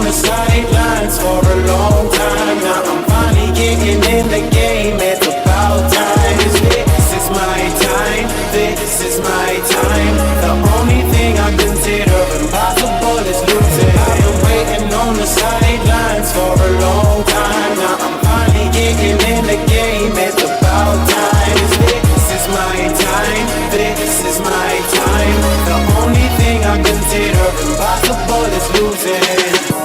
the sidelines for a long time. Now I'm finally getting in the game. It's about time. This is my time. This is my time. The only thing I consider impossible is losing. I've been waiting on the sidelines for a long time. Now I'm finally getting in the game. It's about time. This is my time. This is my time. The only thing I consider impossible is losing.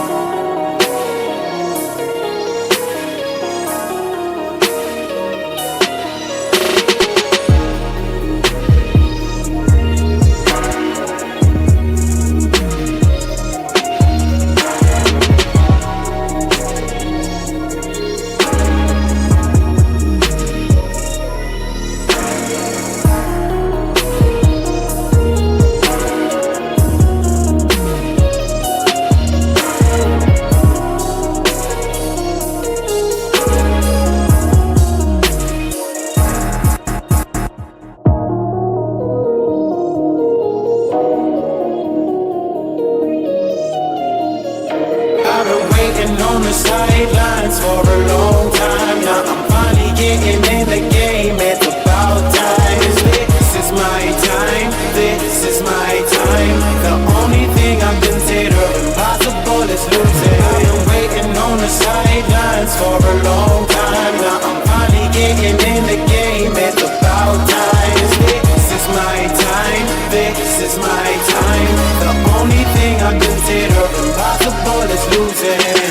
On the sidelines for a long time. Now I'm finally getting in the game. It's about time. This is my time. This is my time. The only thing I consider impossible is losing. I've been waiting on the sidelines for a long time. Now I'm finally getting in the game. It's about time. This is my time. This is my time. The only thing I consider impossible is losing.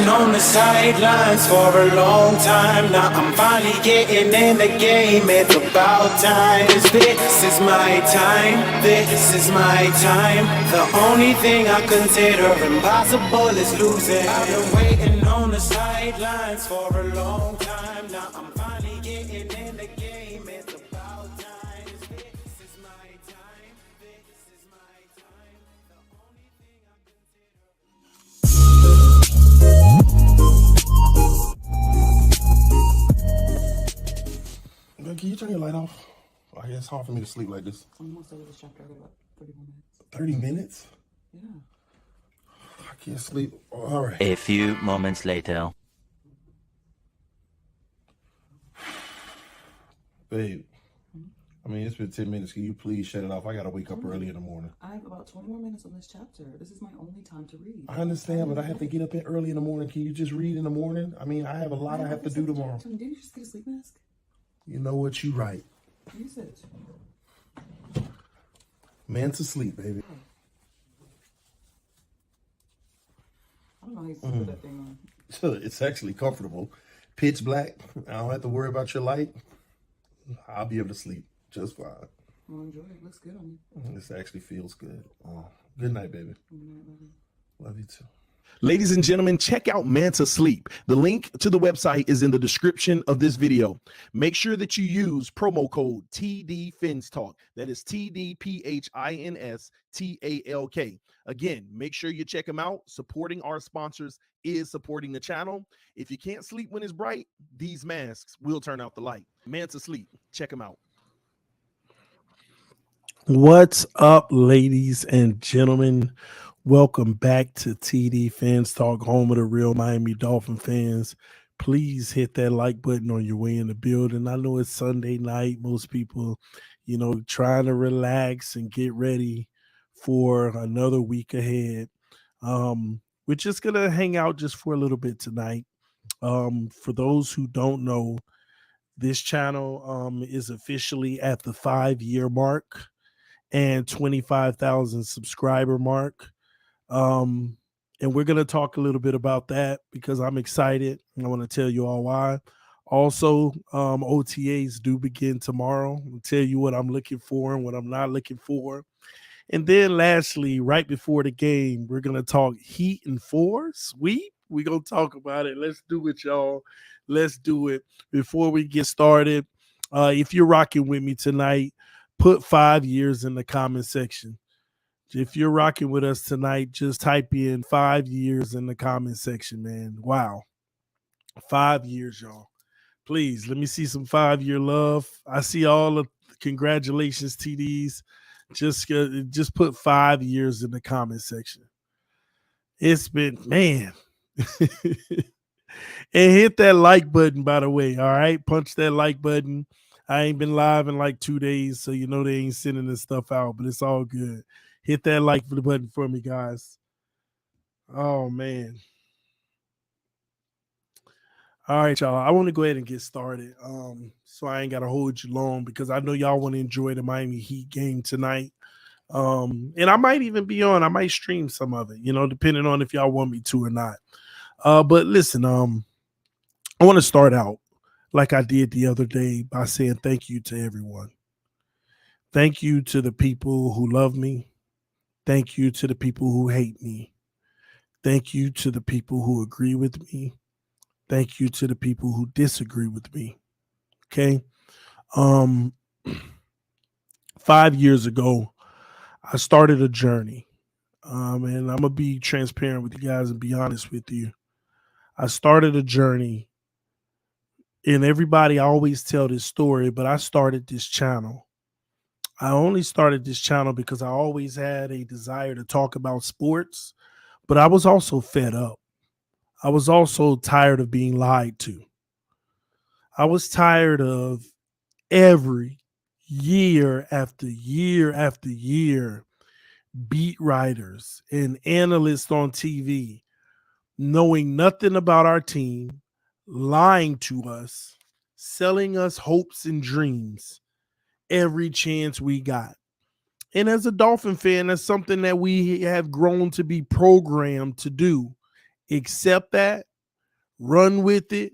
On the sidelines for a long time. Now I'm finally getting in the game. It's about time. This is my time. This is my time. The only thing I consider impossible is losing. I've been waiting on the sidelines for a long time. Now I'm finally getting in the game. It's about time. This is my time. This is my time. The only thing I Can you turn your light off? I guess it's hard for me to sleep like this. I'm almost over this chapter. I got about 30 more minutes. 30 minutes? Yeah. I can't sleep. All right. A few moments later. Babe, I mean, it's been 10 minutes. Can you please shut it off? I got to wake up early in the morning. I have about 20 more minutes on this chapter. This is my only time to read. I understand, but I have to get up early in the morning. Can you just read in the morning? I mean, I have a lot I have to do tomorrow. Didn't you just get a sleep mask? You know what? You right. Use it. Manta sleep, baby. I don't know how you sleep with that thing on. It's actually comfortable. Pitch black. I don't have to worry about your light. I'll be able to sleep just fine. Well, enjoy it. Looks good on you. This actually feels good. Oh, good night, baby. Good night, baby. Love you too. Ladies and gentlemen, check out Manta Sleep. The link to the website is in the description of this video. Make sure that you use promo code TDPHINSTALK. That is TDPHINSTALK. Again, make sure you check them out. Supporting our sponsors is supporting the channel. If you can't sleep when it's bright, these masks will turn out the light. Manta Sleep. Check them out. What's up, ladies and gentlemen? Welcome back to TD Fans Talk, home of the real Miami Dolphin fans. Please hit that like button on your way in the building. I know it's Sunday night. Most people, trying to relax and get ready for another week ahead. We're just going to hang out just for a little bit tonight. For those who don't know, This channel is officially at the 5-year mark and 25,000 subscriber mark. And we're going to talk a little bit about that because I'm excited. And I want to tell you all why. Also, OTAs do begin tomorrow. I'll tell you what I'm looking for and what I'm not looking for. And then lastly, right before the game, we're going to talk Heat and 4 sweep. We're going to talk about it. Let's do it, y'all. Let's do it. Before we get started, if you're rocking with me tonight, put 5 years in the comment section. If you're rocking with us tonight, just type in 5 years in the comment section, man. Wow. 5 years, y'all. Please, let me see some 5-year love. I see all the congratulations, TDs. Just put 5 years in the comment section. It's been, man. And hit that like button, by the way. All right. Punch that like button. I ain't been live in like 2 days, so you know they ain't sending this stuff out, but it's all good. Hit that like for the button for me, guys. Oh, man. All right, y'all. I want to go ahead and get started. So I ain't got to hold you long because I know y'all want to enjoy the Miami Heat game tonight. And I might even be on. I might stream some of it, you know, depending on if y'all want me to or not. But listen, I want to start out like I did the other day by saying thank you to everyone. Thank you to the people who love me. Thank you to the people who hate me. Thank you to the people who agree with me. Thank you to the people who disagree with me. Okay. 5 years ago, I started a journey. And I'm going to be transparent with you guys and be honest with you. I started a journey, and everybody always tell this story, but I started this channel. I only started this channel because I always had a desire to talk about sports, but I was also fed up. I was also tired of being lied to. I was tired of every year after year after year, beat writers and analysts on TV knowing nothing about our team, lying to us, selling us hopes and dreams every chance we got. And as a Dolphin fan, that's something that we have grown to be programmed to do. Accept that, run with it,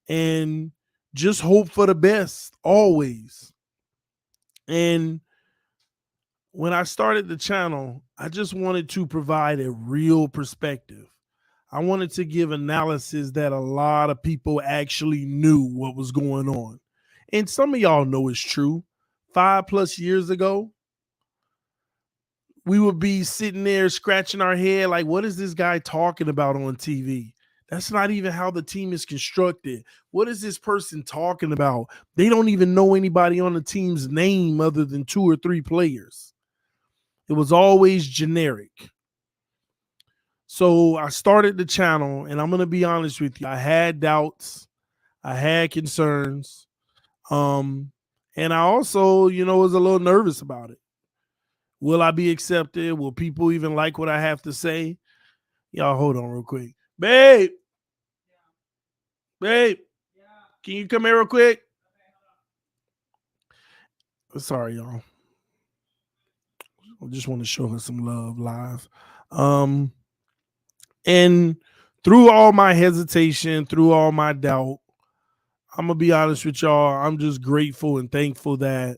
and just hope for the best always. And when I started the channel, I just wanted to provide a real perspective. I wanted to give analysis that a lot of people actually knew what was going on. And some of y'all know it's true. 5+ years ago, we would be sitting there scratching our head like, what is this guy talking about on TV? That's not even how the team is constructed. What is this person talking about? They don't even know anybody on the team's name other than 2 or 3 players. It was always generic. So I started the channel, and I'm going to be honest with you. I had doubts. I had concerns. And I also, was a little nervous about it. Will I be accepted? Will people even like what I have to say? Y'all, hold on real quick. Babe. Babe. Can you come here real quick? Sorry, y'all. I just want to show her some love live. And through all my hesitation, through all my doubt, I'm going to be honest with y'all. I'm just grateful and thankful that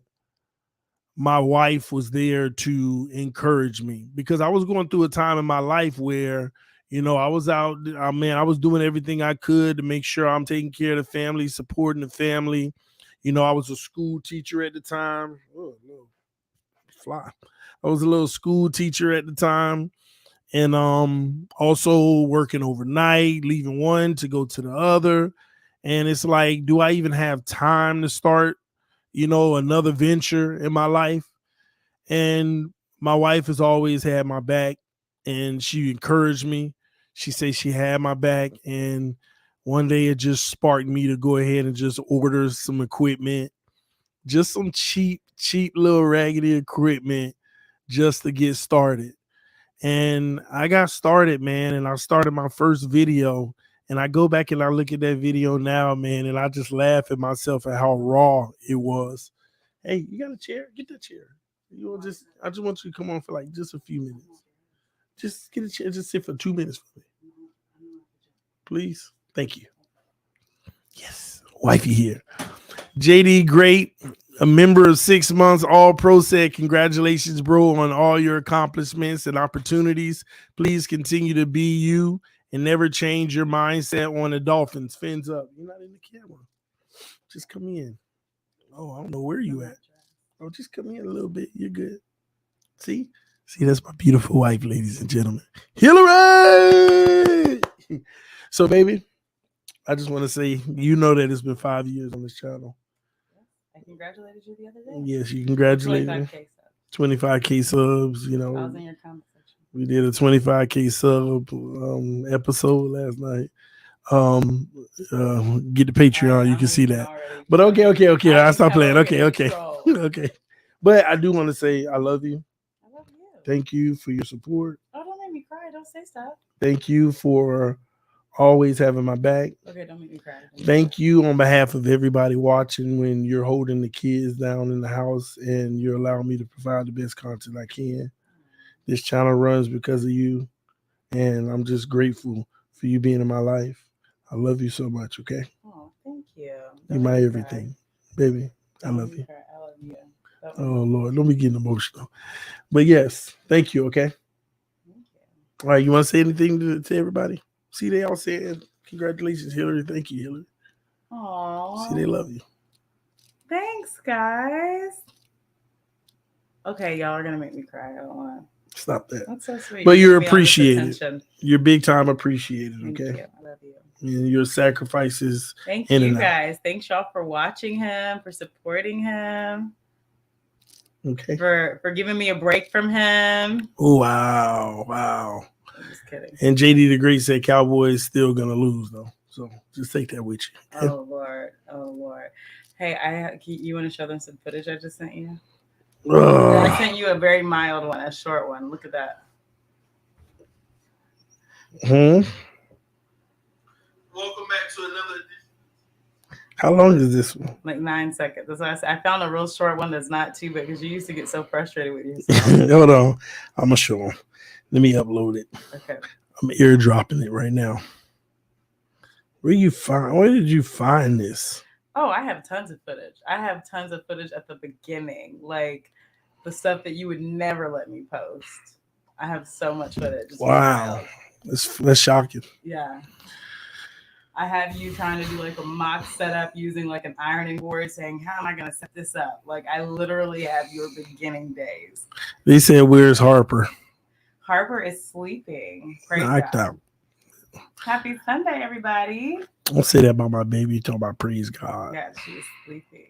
my wife was there to encourage me, because I was going through a time in my life where, I was out, I was doing everything I could to make sure I'm taking care of the family, supporting the family. I was a school teacher at the time. Oh, no. Fly. I was a little school teacher at the time, and also working overnight, leaving one to go to the other. And it's like, do I even have time to start, another venture in my life? And my wife has always had my back, and she encouraged me. She said she had my back, and one day it just sparked me to go ahead and just order some equipment, just some cheap little raggedy equipment just to get started. And I got started, man, and I started my first video, And I go back and I look at that video now, man, and I just laugh at myself at how raw it was. Hey, you got a chair? Get that chair. I just want you to come on for like just a few minutes. Just get a chair. Just sit for 2 minutes for me. Please. Thank you. Yes. Wifey here. JD, great. A member of 6 months, all pro, said, congratulations, bro, on all your accomplishments and opportunities. Please continue to be you and never change your mindset on the Dolphins. Fins up. You're not in the camera. Just come in. Oh, I don't know where you at. Oh, just come in a little bit. You're good. See, that's my beautiful wife, ladies and gentlemen. Hillary! So, baby, I just want to say, you know that it's been 5 years on this channel. I congratulated you the other day. Yes, you congratulated me. 25K subs. 25K subs, you know. I was in your comment section. We did a 25K sub episode last night. Get the Patreon, you can see that. But okay. I stop playing. Okay. Okay. But I do want to say I love you. I love you. Thank you for your support. Oh, don't make me cry. Don't say stuff. Thank you for always having my back. Okay, don't make me cry. Thank you on behalf of everybody watching when you're holding the kids down in the house and you're allowing me to provide the best content I can. This channel runs because of you, and I'm just grateful for you being in my life. I love you so much, okay? Oh, thank you. You're my everything. Baby, I love you. I love you. Oh, Lord, don't be getting emotional. But yes, thank you, okay? Thank you. All right, you want to say anything to everybody? See, they all saying, congratulations, Hillary. Thank you, Hillary. Aww. See, they love you. Thanks, guys. Okay, y'all are going to make me cry. I don't want to. Stop that. That's so sweet. But you're Give me all this appreciated. attention. You're big time appreciated, Thank okay? you. I love you. And your sacrifices. Thank in you, and out. guys. Thanks, y'all, for watching him, for supporting him, Okay. for giving me a break from him. Oh, wow. I'm just kidding. And JD the Great said Cowboys still going to lose, though. So just take that with you. Okay? Oh, Lord. Hey, you want to show them some footage I just sent you? Ugh. I sent you a very mild one, a short one. Look at that. Hmm? Welcome back to another. How long is this one? Like 9 seconds. That's why I said I found a real short one that's not too big because you used to get so frustrated with yourself. Hold on. I'm going to show them. Let me upload it. Okay. I'm airdropping it right now. Where did you find this? Oh, I have tons of footage. I have tons of footage at the beginning, like the stuff that you would never let me post. I have so much footage. It's Wow. wild. That's shocking. Yeah. I have you trying to do like a mock setup using like an ironing board saying, how am I going to set this up? Like I literally have your beginning days. They said, where's Harper? Harper is sleeping. Praise Knocked God. out. Happy Sunday, everybody. Don't say that about my baby. Talk about praise God. Yeah, she's sleeping.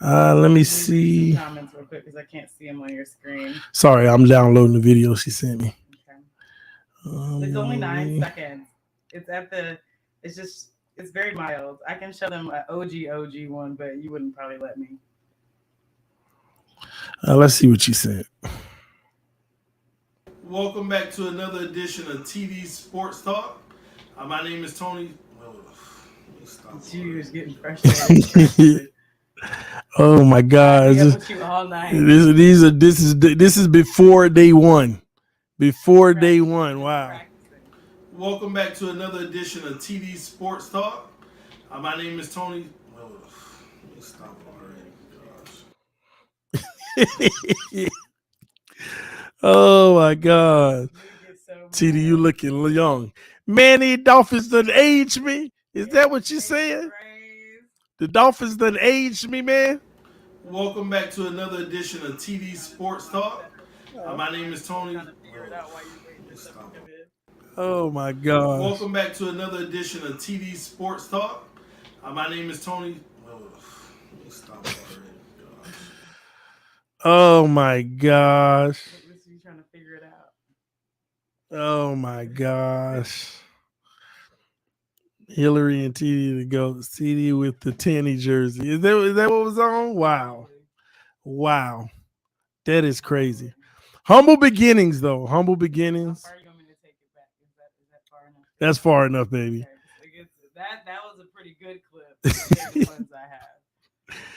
Let me see. Comments real quick because I can't see them on your screen. Sorry, I'm downloading the video she sent me. Okay. It's only 9 seconds. It's very mild. I can show them an OG one, but you wouldn't probably let me. Let's see what she said. Welcome back to another edition of TD Sports Talk. My name is Tony. She was getting frustrated. Oh my God! With you all night. This is before day one. Before day one. Wow. Welcome back to another edition of TD Sports Talk. My name is Tony. Stop already, gosh. Oh my God. TD, you looking young. Man, the Dolphins done aged me. Is that what you're saying? The Dolphins done aged me, man. Welcome back to another edition of TD Sports Talk. My name is Tony. Oh my God. Welcome back to another edition of TD Sports Talk. My name is Tony. Stop already, gosh. Oh my gosh. You trying to figure it out. Oh my gosh. Hillary and TD the goats. TD with the Tanny jersey. Is that what was on? Wow. Wow. That is crazy. Humble beginnings, though. Humble beginnings. How far are you want me to take it back? Is that far enough? That's far enough, baby. Okay, that was a pretty good clip compared to the ones I have.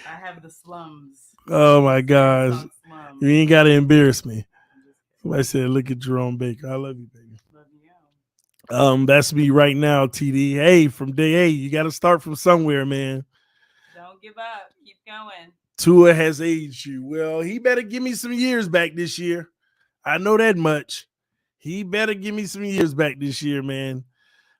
I have the slums. Oh my Sand gosh. sunk slums. You ain't gotta embarrass me. I'm just kidding. Somebody said, look at Jerome Baker. I love you, baby. Love you. That's me right now, TD. Hey, from day 8, you gotta start from somewhere, man. Don't give up. Keep going. Tua has aged you. Well, he better give me some years back this year. I know that much. He better give me some years back this year, man.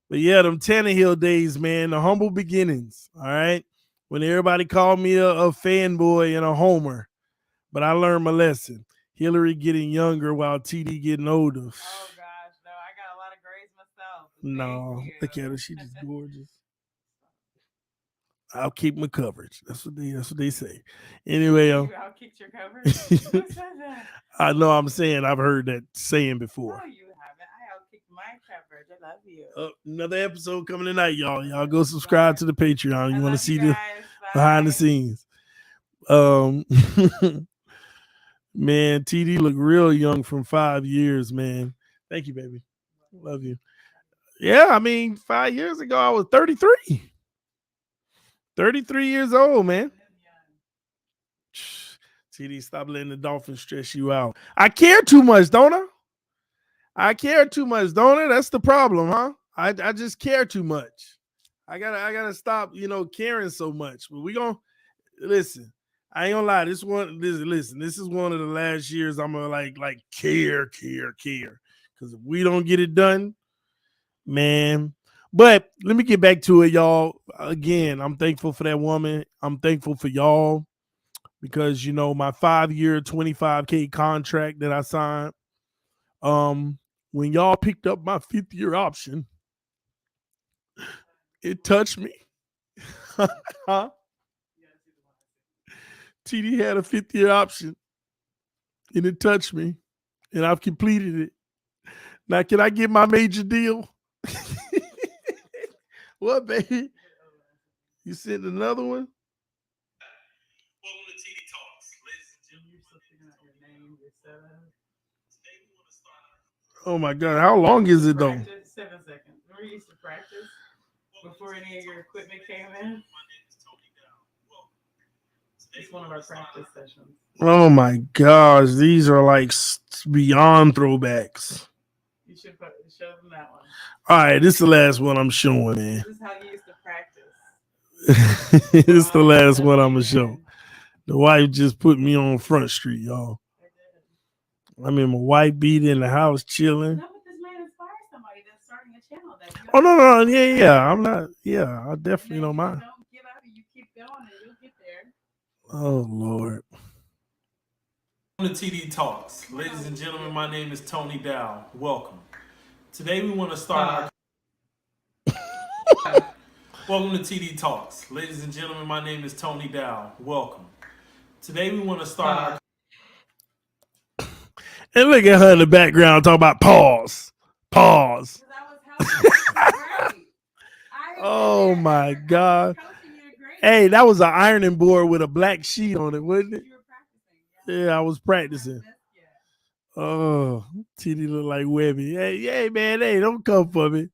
But yeah, them Tannehill days, man, the humble beginnings. All right. When everybody called me a fanboy and a homer. But I learned my lesson. Hillary getting younger while TD getting older. Oh gosh, no, I got a lot of grades myself. No, look at her. She just gorgeous. I'll keep my coverage. That's what they say. Anyway, You outkicked your coverage? Who said that? I know I'm saying I've heard that saying before. No, you haven't. I outkicked my coverage. I love you. Another episode coming tonight, y'all. Y'all go subscribe to the Patreon. You want to see the behind the scenes. Man, TD look real young from 5 years, man. Thank you, baby. Love you. Yeah, I mean, 5 years ago, I was 33. 33 years old, man. TD, stop letting the Dolphins stress you out. I care too much, don't I? I care too much, don't I? That's the problem, huh? I just care too much. I gotta stop, caring so much. But we gonna listen. I ain't gonna lie. This is one of the last years I'm gonna like care. Because if we don't get it done, man. But let me get back to it, y'all. Again, I'm thankful for that woman. I'm thankful for y'all because my 5-year, $25K contract that I signed. When y'all picked up my 5th-year option, it touched me. Huh? TD had a 5th-year option, and it touched me, and I've completed it. Now, can I get my major deal? What, baby? You sent another one? Welcome to TD Talks, ladies and gentlemen. Oh my God! How long is it though? 7 seconds. Remember you used to practice before any of your equipment came in? It's one of our practice sessions. Oh my gosh, these are like beyond throwbacks. You should show them that one. All right, this is the last one I'm showing, man. This is how you used to practice. This is the last one I'm gonna show. The wife just put me on Front Street, y'all. I'm in my white beat in the house chilling. No, but this man inspires somebody that's starting a channel. Oh no, yeah. I'm not. Yeah, I definitely don't mind. Don't give up. You keep going, and you'll get there. Oh Lord. Welcome to TD Talks. Ladies and gentlemen, my name is Tony Dow. Welcome. Today we want to start Welcome to TD Talks. Ladies and gentlemen, my name is Tony Dow. Welcome. Today we want to start And look at her in the background talking about pause. Oh my God. Hey, that was an ironing board with a black sheet on it, wasn't it? Yeah, I was practicing. Oh, TD look like Webby. Hey, man, hey, don't come for me.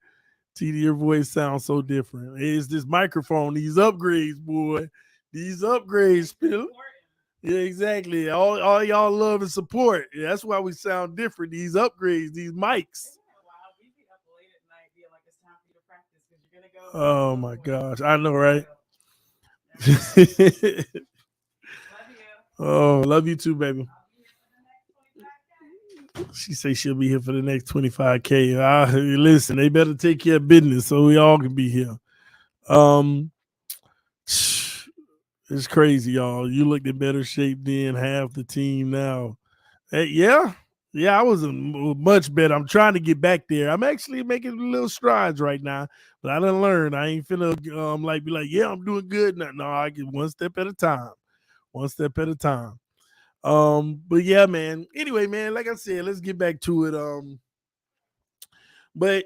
TD, your voice sounds so different. It's this microphone, these upgrades, boy. These upgrades, Phil. Yeah, exactly. All y'all love and support. Yeah, that's why we sound different. These upgrades, these mics. Oh my gosh, I know, right? Oh, love you too, baby. She say she'll be here for the next 25K. Listen, they better take care of business so we all can be here. It's crazy, y'all. You looked in better shape than half the team now. Hey, yeah, I was much better. I'm trying to get back there. I'm actually making little strides right now, but I done learned. I ain't finna be like, yeah, I'm doing good. No, I get one step at a time. But yeah, man. Anyway, man, like I said, let's get back to it. But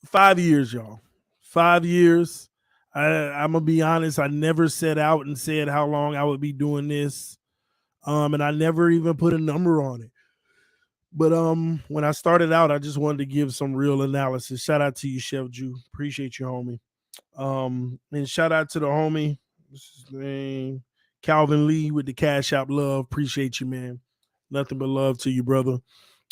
5 years, y'all. 5 years. I'm gonna be honest. I never set out and said how long I would be doing this, and I never even put a number on it. But when I started out, I just wanted to give some real analysis. Shout out to you, Chef Jew. Appreciate you, homie. And shout out to the homie, what's his name? Calvin Lee with the Cash App Love. Appreciate you, man. Nothing but love to you, brother.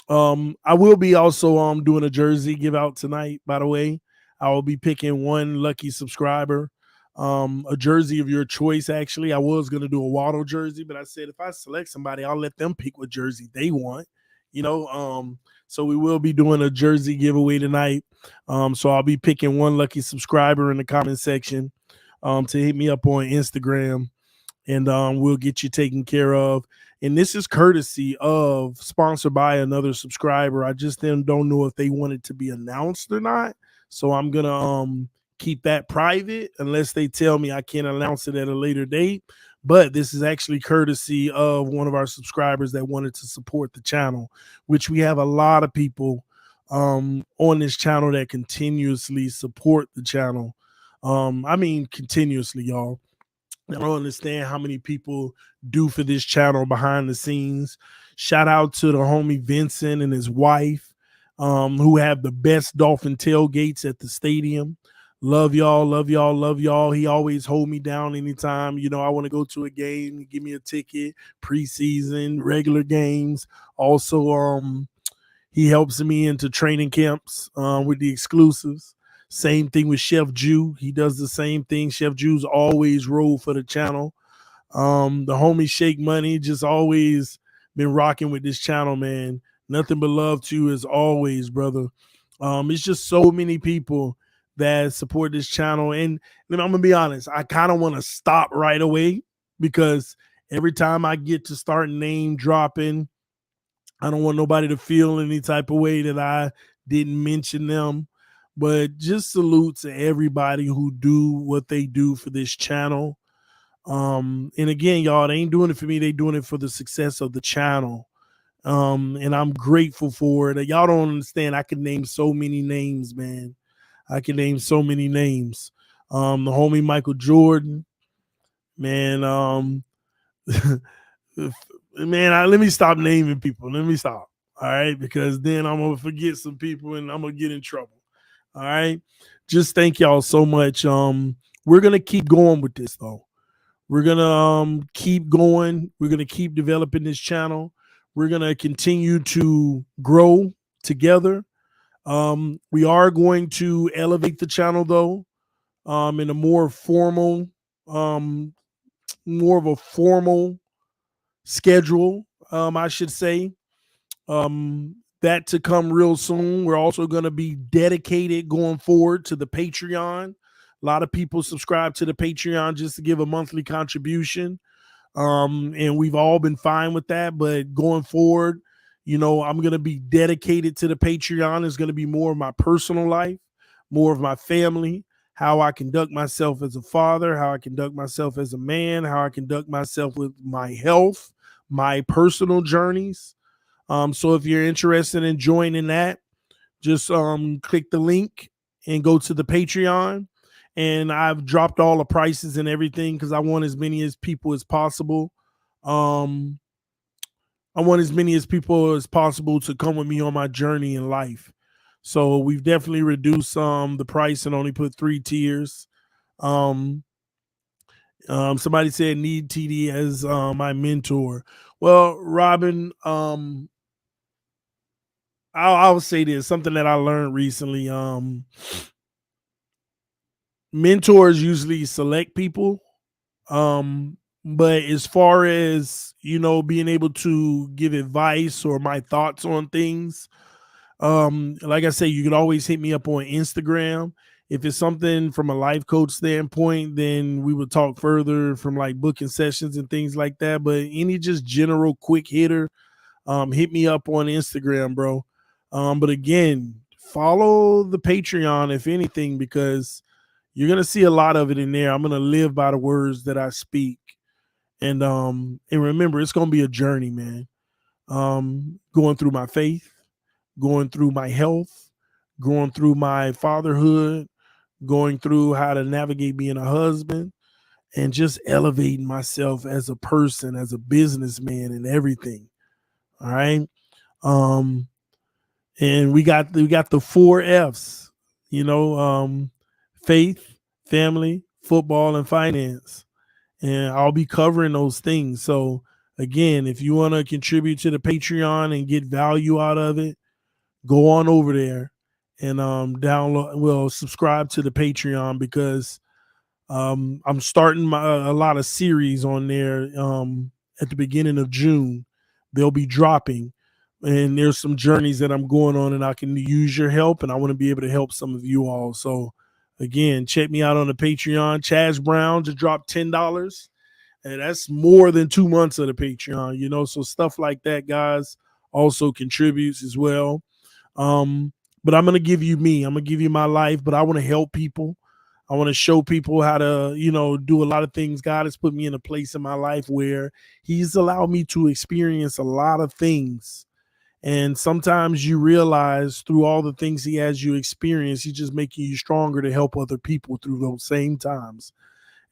I will be also doing a jersey give out tonight, by the way. I will be picking one lucky subscriber. A jersey of your choice, actually. I was gonna do a Waddle jersey, but I said if I select somebody, I'll let them pick what jersey they want. You know, so we will be doing a jersey giveaway tonight. So I'll be picking one lucky subscriber in the comment section to hit me up on Instagram, and we'll get you taken care of. And this is courtesy of sponsored by another subscriber. I just then don't know if they want it to be announced or not. So I'm gonna keep that private unless they tell me I can't announce it at a later date. But this is actually courtesy of one of our subscribers that wanted to support the channel, which we have a lot of people on this channel that continuously support the channel. I mean, continuously, y'all. I don't understand how many people do for this channel behind the scenes. Shout out to the homie Vincent and his wife, who have the best dolphin tailgates at the stadium. Love y'all, love y'all, love y'all. He always hold me down anytime, I want to go to a game, give me a ticket, preseason, regular games. Also, he helps me into training camps with the exclusives. Same thing with Chef Jew. He does the same thing. Chef Jew's always rolled for the channel. The homie Shake Money just always been rocking with this channel, man. Nothing but love to you as always, brother. It's just so many people that support this channel. And I'm going to be honest, I kind of want to stop right away because every time I get to start name dropping, I don't want nobody to feel any type of way that I didn't mention them. But just salute to everybody who do what they do for this channel. And again, y'all, they ain't doing it for me. They doing it for the success of the channel. And I'm grateful for it. Y'all don't understand. I can name so many names, man. I can name so many names. The homie Michael Jordan, man. Man, let me stop naming people. Let me stop. All right, because then I'm gonna forget some people and I'm gonna get in trouble. All right. Just thank y'all so much. We're gonna keep going with this though. We're gonna keep going. We're gonna keep developing this channel. We're gonna continue to grow together. We are going to elevate the channel though, in a more formal, more of a formal schedule, I should say. That to come real soon. We're also going to be dedicated going forward to the Patreon. A lot of people subscribe to the Patreon just to give a monthly contribution. And we've all been fine with that. But going forward, I'm going to be dedicated to the Patreon. It's going to be more of my personal life, more of my family, how I conduct myself as a father, how I conduct myself as a man, how I conduct myself with my health, my personal journeys. So if you're interested in joining that, just click the link and go to the Patreon. And I've dropped all the prices and everything because I want as many as people as possible. I want as many as people as possible to come with me on my journey in life. So we've definitely reduced the price and only put 3 tiers. Somebody said need TD as my mentor. Well, Robin, I'll say this, something that I learned recently. Mentors usually select people. But as far as, being able to give advice or my thoughts on things, like I say, you can always hit me up on Instagram. If it's something from a life coach standpoint, then we would talk further from like booking sessions and things like that. But any just general quick hitter, hit me up on Instagram, bro. But again, follow the Patreon, if anything, because you're going to see a lot of it in there. I'm going to live by the words that I speak. And remember, it's going to be a journey, man. Going through my faith, going through my health, going through my fatherhood, going through how to navigate being a husband, and just elevating myself as a person, as a businessman and everything. All right. And we got the 4 F's, faith, family, football, and finance. And I'll be covering those things. So again, if you want to contribute to the Patreon and get value out of it, go on over there and subscribe to the Patreon, because I'm starting a lot of series on there at the beginning of June. They'll be dropping, and there's some journeys that I'm going on, and I can use your help, and I want to be able to help some of you all. So again, check me out on the Patreon. Chaz Brown just dropped $10, and that's more than 2 months of the Patreon, so stuff like that, guys, also contributes as well. But I'm going to give you me. I'm going to give you my life, but I want to help people. I want to show people how to, do a lot of things. God has put me in a place in my life where he's allowed me to experience a lot of things. And sometimes you realize through all the things he has you experience, he's just making you stronger to help other people through those same times.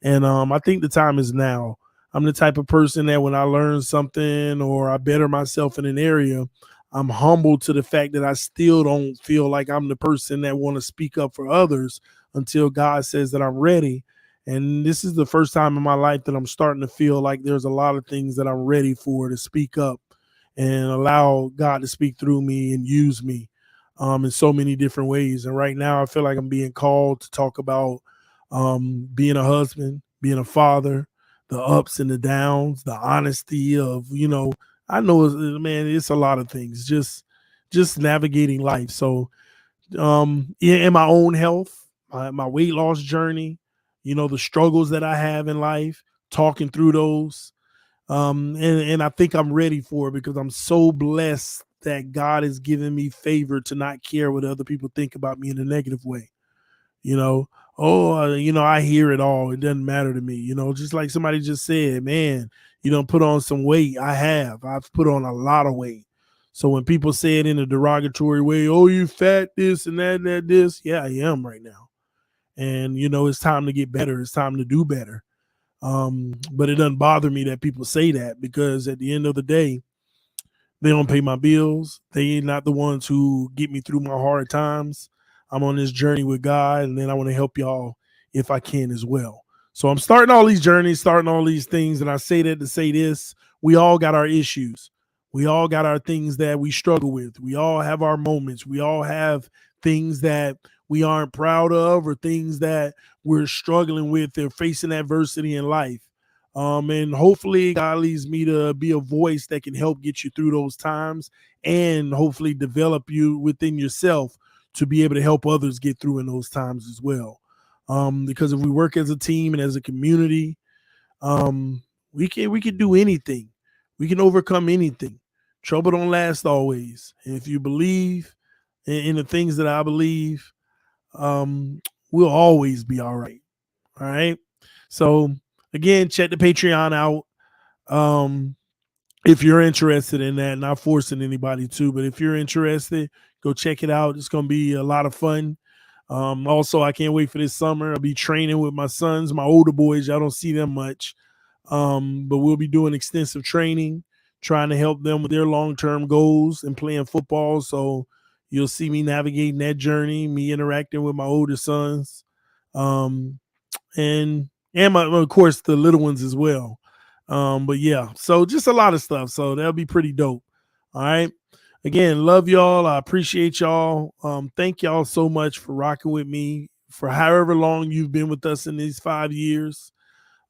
And I think the time is now. I'm the type of person that when I learn something or I better myself in an area, I'm humbled to the fact that I still don't feel like I'm the person that want to speak up for others until God says that I'm ready. And this is the first time in my life that I'm starting to feel like there's a lot of things that I'm ready for to speak up and allow God to speak through me and use me in so many different ways. And right now I feel like I'm being called to talk about being a husband, being a father, the ups and the downs, the honesty of, I know, man, it's a lot of things, just navigating life. So in my own health, my weight loss journey, the struggles that I have in life, talking through those. And I think I'm ready for it because I'm so blessed that God has given me favor to not care what other people think about me in a negative way. I hear it all. It doesn't matter to me. Just like somebody just said, man, you don't put on some weight. I've put on a lot of weight. So when people say it in a derogatory way, oh, you fat, this and that, this. Yeah, I am right now. And, it's time to get better. It's time to do better. But it doesn't bother me that people say that, because at the end of the day, they don't pay my bills. They not the ones who get me through my hard times. I'm on this journey with God, and then I want to help y'all if I can as well. So I'm starting all these journeys, starting all these things, and I say that to say this. We all got our issues. We all got our things that we struggle with. We all have our moments. We all have things that we aren't proud of or things that we're struggling with or facing adversity in life. And hopefully God leads me to be a voice that can help get you through those times and hopefully develop you within yourself to be able to help others get through in those times as well. Because if we work as a team and as a community, we can do anything. We can overcome anything. Trouble don't last always. And if you believe in the things that I believe, we'll always be all right. All right. So again, check the Patreon out. If you're interested in that, not forcing anybody to, but if you're interested, go check it out. It's going to be a lot of fun. Also, I can't wait for this summer. I'll be training with my sons, my older boys. Y'all don't see them much. But we'll be doing extensive training, trying to help them with their long-term goals and playing football. So you'll see me navigating that journey, me interacting with my older sons. And of course, the little ones as well. But yeah, so just a lot of stuff. So that'll be pretty dope. All right. Again, love y'all. I appreciate y'all. Thank y'all so much for rocking with me for however long you've been with us in these 5 years.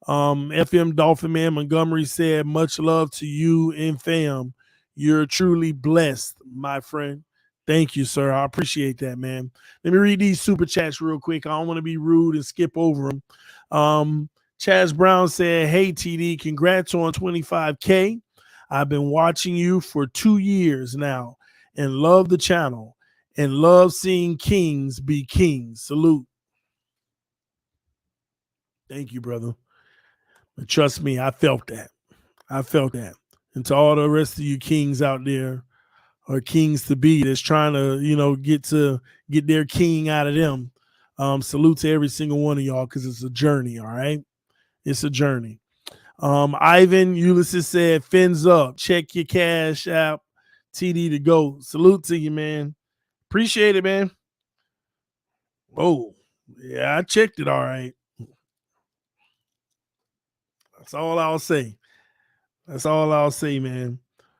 FM Dolphin Man Montgomery said, much love to you and fam. You're truly blessed, my friend. Thank you, sir. I appreciate that, man. Let me read these super chats real quick. I don't want to be rude and skip over them. Chaz Brown said, hey, TD, congrats on 25K. I've been watching you for 2 years now and love the channel and love seeing kings be kings. Salute. Thank you, brother. But trust me, I felt that. And to all the rest of you kings out there, or kings to be, that's trying to, get their king out of them. Salute to every single one of y'all, because it's a journey, all right? It's a journey. Ivan Ulysses said, fins up, check your cash app TD to go. Salute to you, man. Appreciate it, man. Oh, yeah, I checked it all right. That's all I'll say. That's all I'll say, man.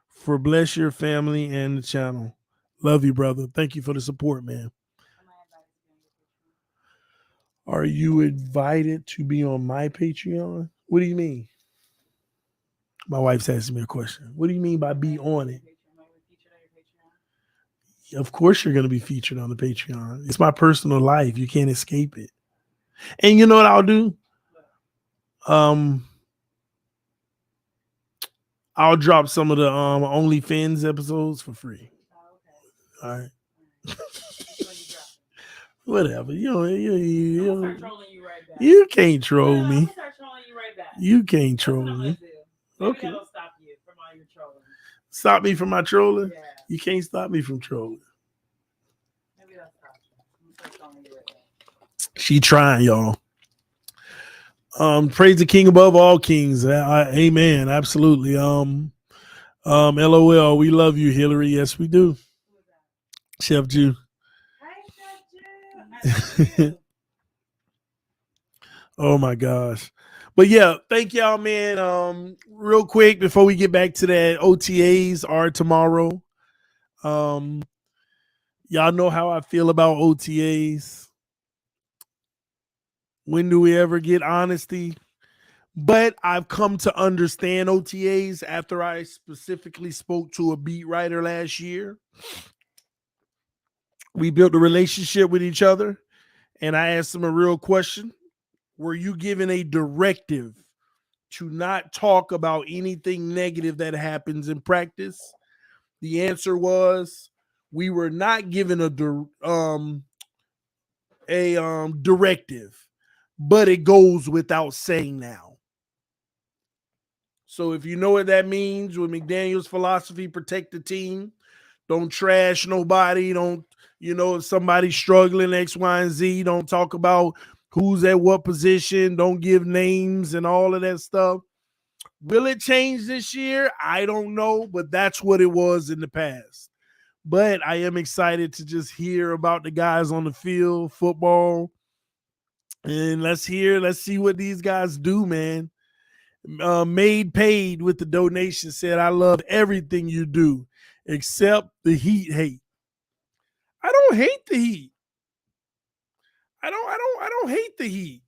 For bless your family and the channel. Love you, brother. Thank you for the support, man. Are you invited to be on my Patreon? What do you mean? My wife's asking me a question. What do you mean by be on it? Of course you're going to be featured on the Patreon. It's my personal life. You can't escape it. And you know what I'll do? I'll drop some of the OnlyFans episodes for free. All right. Whatever. You can't troll me. You can't troll me. Okay. Stop me from my trolling? Yeah. You can't stop me from trolling. Maybe I'll stop you. She trying, y'all. Praise the King above all kings. Amen. Absolutely. LOL. We love you, Hillary. Yes, we do. Chef Jew. Hi, Chef Jew. Oh my gosh. But yeah, thank y'all, man. Real quick before we get back to that, OTAs are tomorrow. Y'all know how I feel about OTAs. When do we ever get honesty? But I've come to understand OTAs after I specifically spoke to a beat writer last year. We built a relationship with each other, and I asked him a real question. Were you given a directive to not talk about anything negative that happens in practice? The answer was we were not given a directive, but it goes without saying now. So if you know what that means, with McDaniel's philosophy, protect the team, don't trash nobody, don't, if somebody's struggling X, Y, and Z, don't talk about who's at what position, don't give names and all of that stuff. Will it change this year? I don't know, but that's what it was in the past. But I am excited to just hear about the guys on the field, football, and let's see what these guys do, man. Made Paid with the donation said, I love everything you do except the Heat hate. I don't hate the Heat. I don't hate the Heat.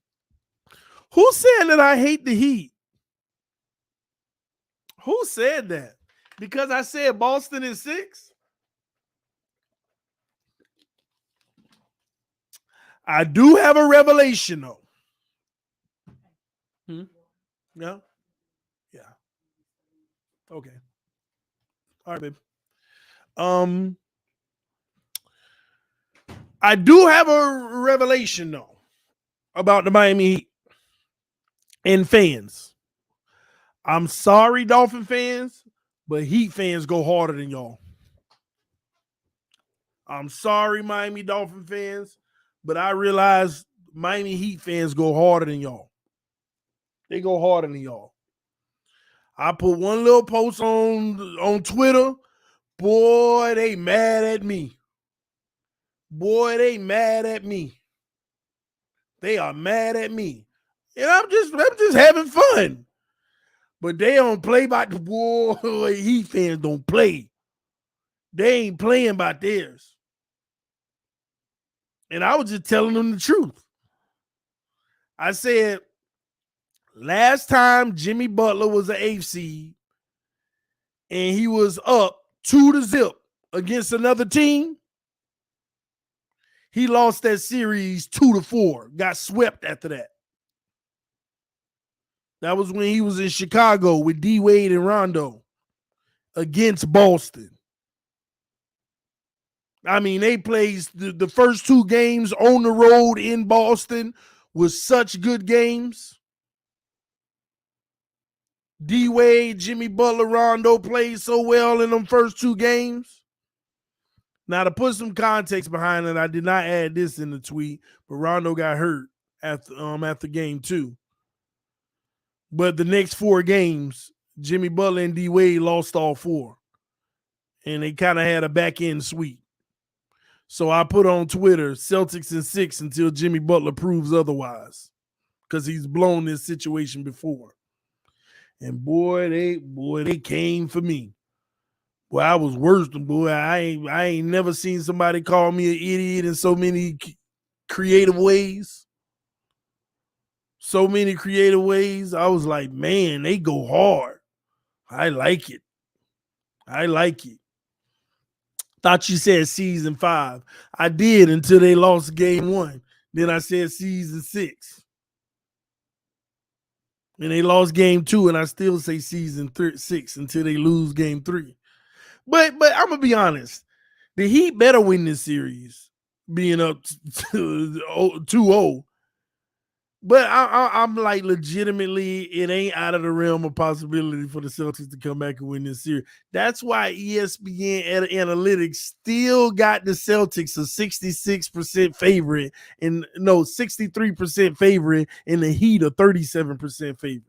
Who said that I hate the Heat? Who said that? Because I said Boston is 6? I do have a revelation though. Yeah. Yeah. Okay. All right, babe. I do have a revelation though about the Miami Heat and fans. I'm sorry, Dolphin fans, but Heat fans go harder than y'all. I'm sorry, Miami Dolphin fans, but I realize Miami Heat fans go harder than y'all. They go harder than y'all. I put one little post on Twitter. Boy, they mad at me. Boy, they mad at me. They are mad at me. And I'm just having fun. But they don't play by the boy. Heat fans don't play. They ain't playing by theirs. And I was just telling them the truth. I said, last time Jimmy Butler was an 8th seed and he was up 2-0 against another team, he lost that series 2-4, got swept after that. That was when he was in Chicago with D Wade and Rondo against Boston. I mean, they played the first 2 games on the road in Boston was such good games. D Wade, Jimmy Butler, Rondo played so well in them first 2 games. Now, to put some context behind it, I did not add this in the tweet, but Rondo got hurt after game 2. But the next 4 games, Jimmy Butler and D Wade lost all 4. and they kind of had a back end sweep. So I put on Twitter, Celtics in 6 until Jimmy Butler proves otherwise, because he's blown this situation before. And boy, they came for me. Boy, I was worse than boy. I ain't never seen somebody call me an idiot in so many creative ways. So many creative ways. I was like, man, they go hard. I like it. Thought you said season 5. I did until they lost game 1. Then I said season 6. And they lost game 2, and I still say season 6 until they lose game 3. But I'm gonna be honest. The Heat better win this series, being up to 2-0. But I'm like, legitimately, it ain't out of the realm of possibility for the Celtics to come back and win this series. That's why ESPN Analytics still got the Celtics a 66% favorite, and no, 63% favorite, and the Heat a 37% favorite.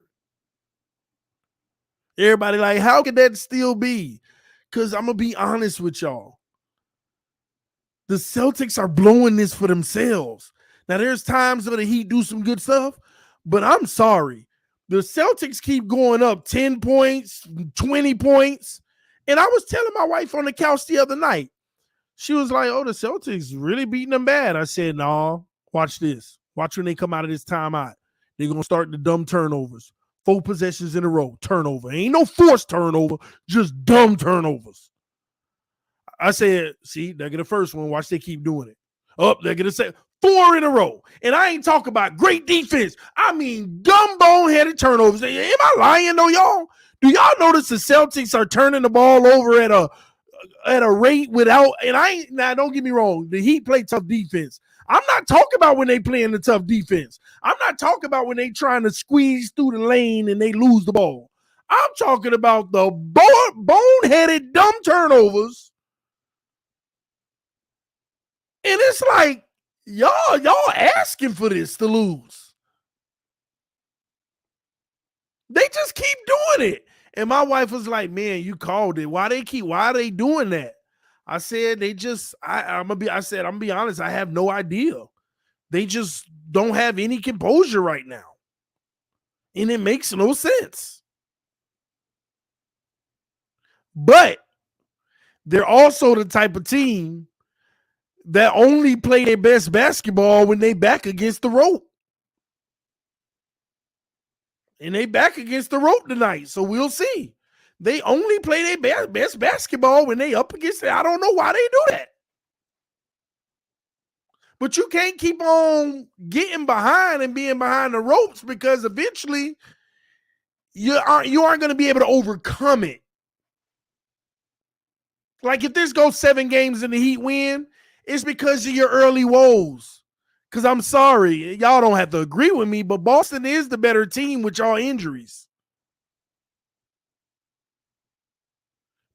Everybody like, how could that still be? Because I'm going to be honest with y'all. The Celtics are blowing this for themselves. Now, there's times where the Heat do some good stuff, but I'm sorry. The Celtics keep going up 10 points, 20 points. And I was telling my wife on the couch the other night. She was like, oh, the Celtics really beating them bad. I said, no, watch this. Watch when they come out of this timeout. They're going to start the dumb turnovers. 4 possessions in a row, turnover. Ain't no forced turnover, just dumb turnovers. I said, see, they get the first one. Watch they keep doing it. They're going to say 4 in a row. And I ain't talking about great defense. I mean, dumb bone-headed turnovers. Am I lying, though, y'all? Do y'all notice the Celtics are turning the ball over at a rate without – and now, don't get me wrong. The Heat play tough defense. I'm not talking about when they playing the tough defense. I'm not talking about when they trying to squeeze through the lane and they lose the ball. I'm talking about the bone-headed dumb turnovers. And it's like, y'all asking for this to lose. They just keep doing it. And my wife was like, man, you called it. Why are they doing that? I said, I'm gonna be honest, I have no idea. They just don't have any composure right now. And it makes no sense. But they're also the type of team that only play their best basketball when they back against the rope. And they back against the rope tonight, so we'll see. They only play their best basketball when they up against it. I don't know why they do that. But you can't keep on getting behind and being behind the ropes, because eventually you aren't going to be able to overcome it. Like if this goes 7 games and the Heat win, it's because of your early woes. Because I'm sorry, y'all don't have to agree with me, but Boston is the better team with y'all injuries.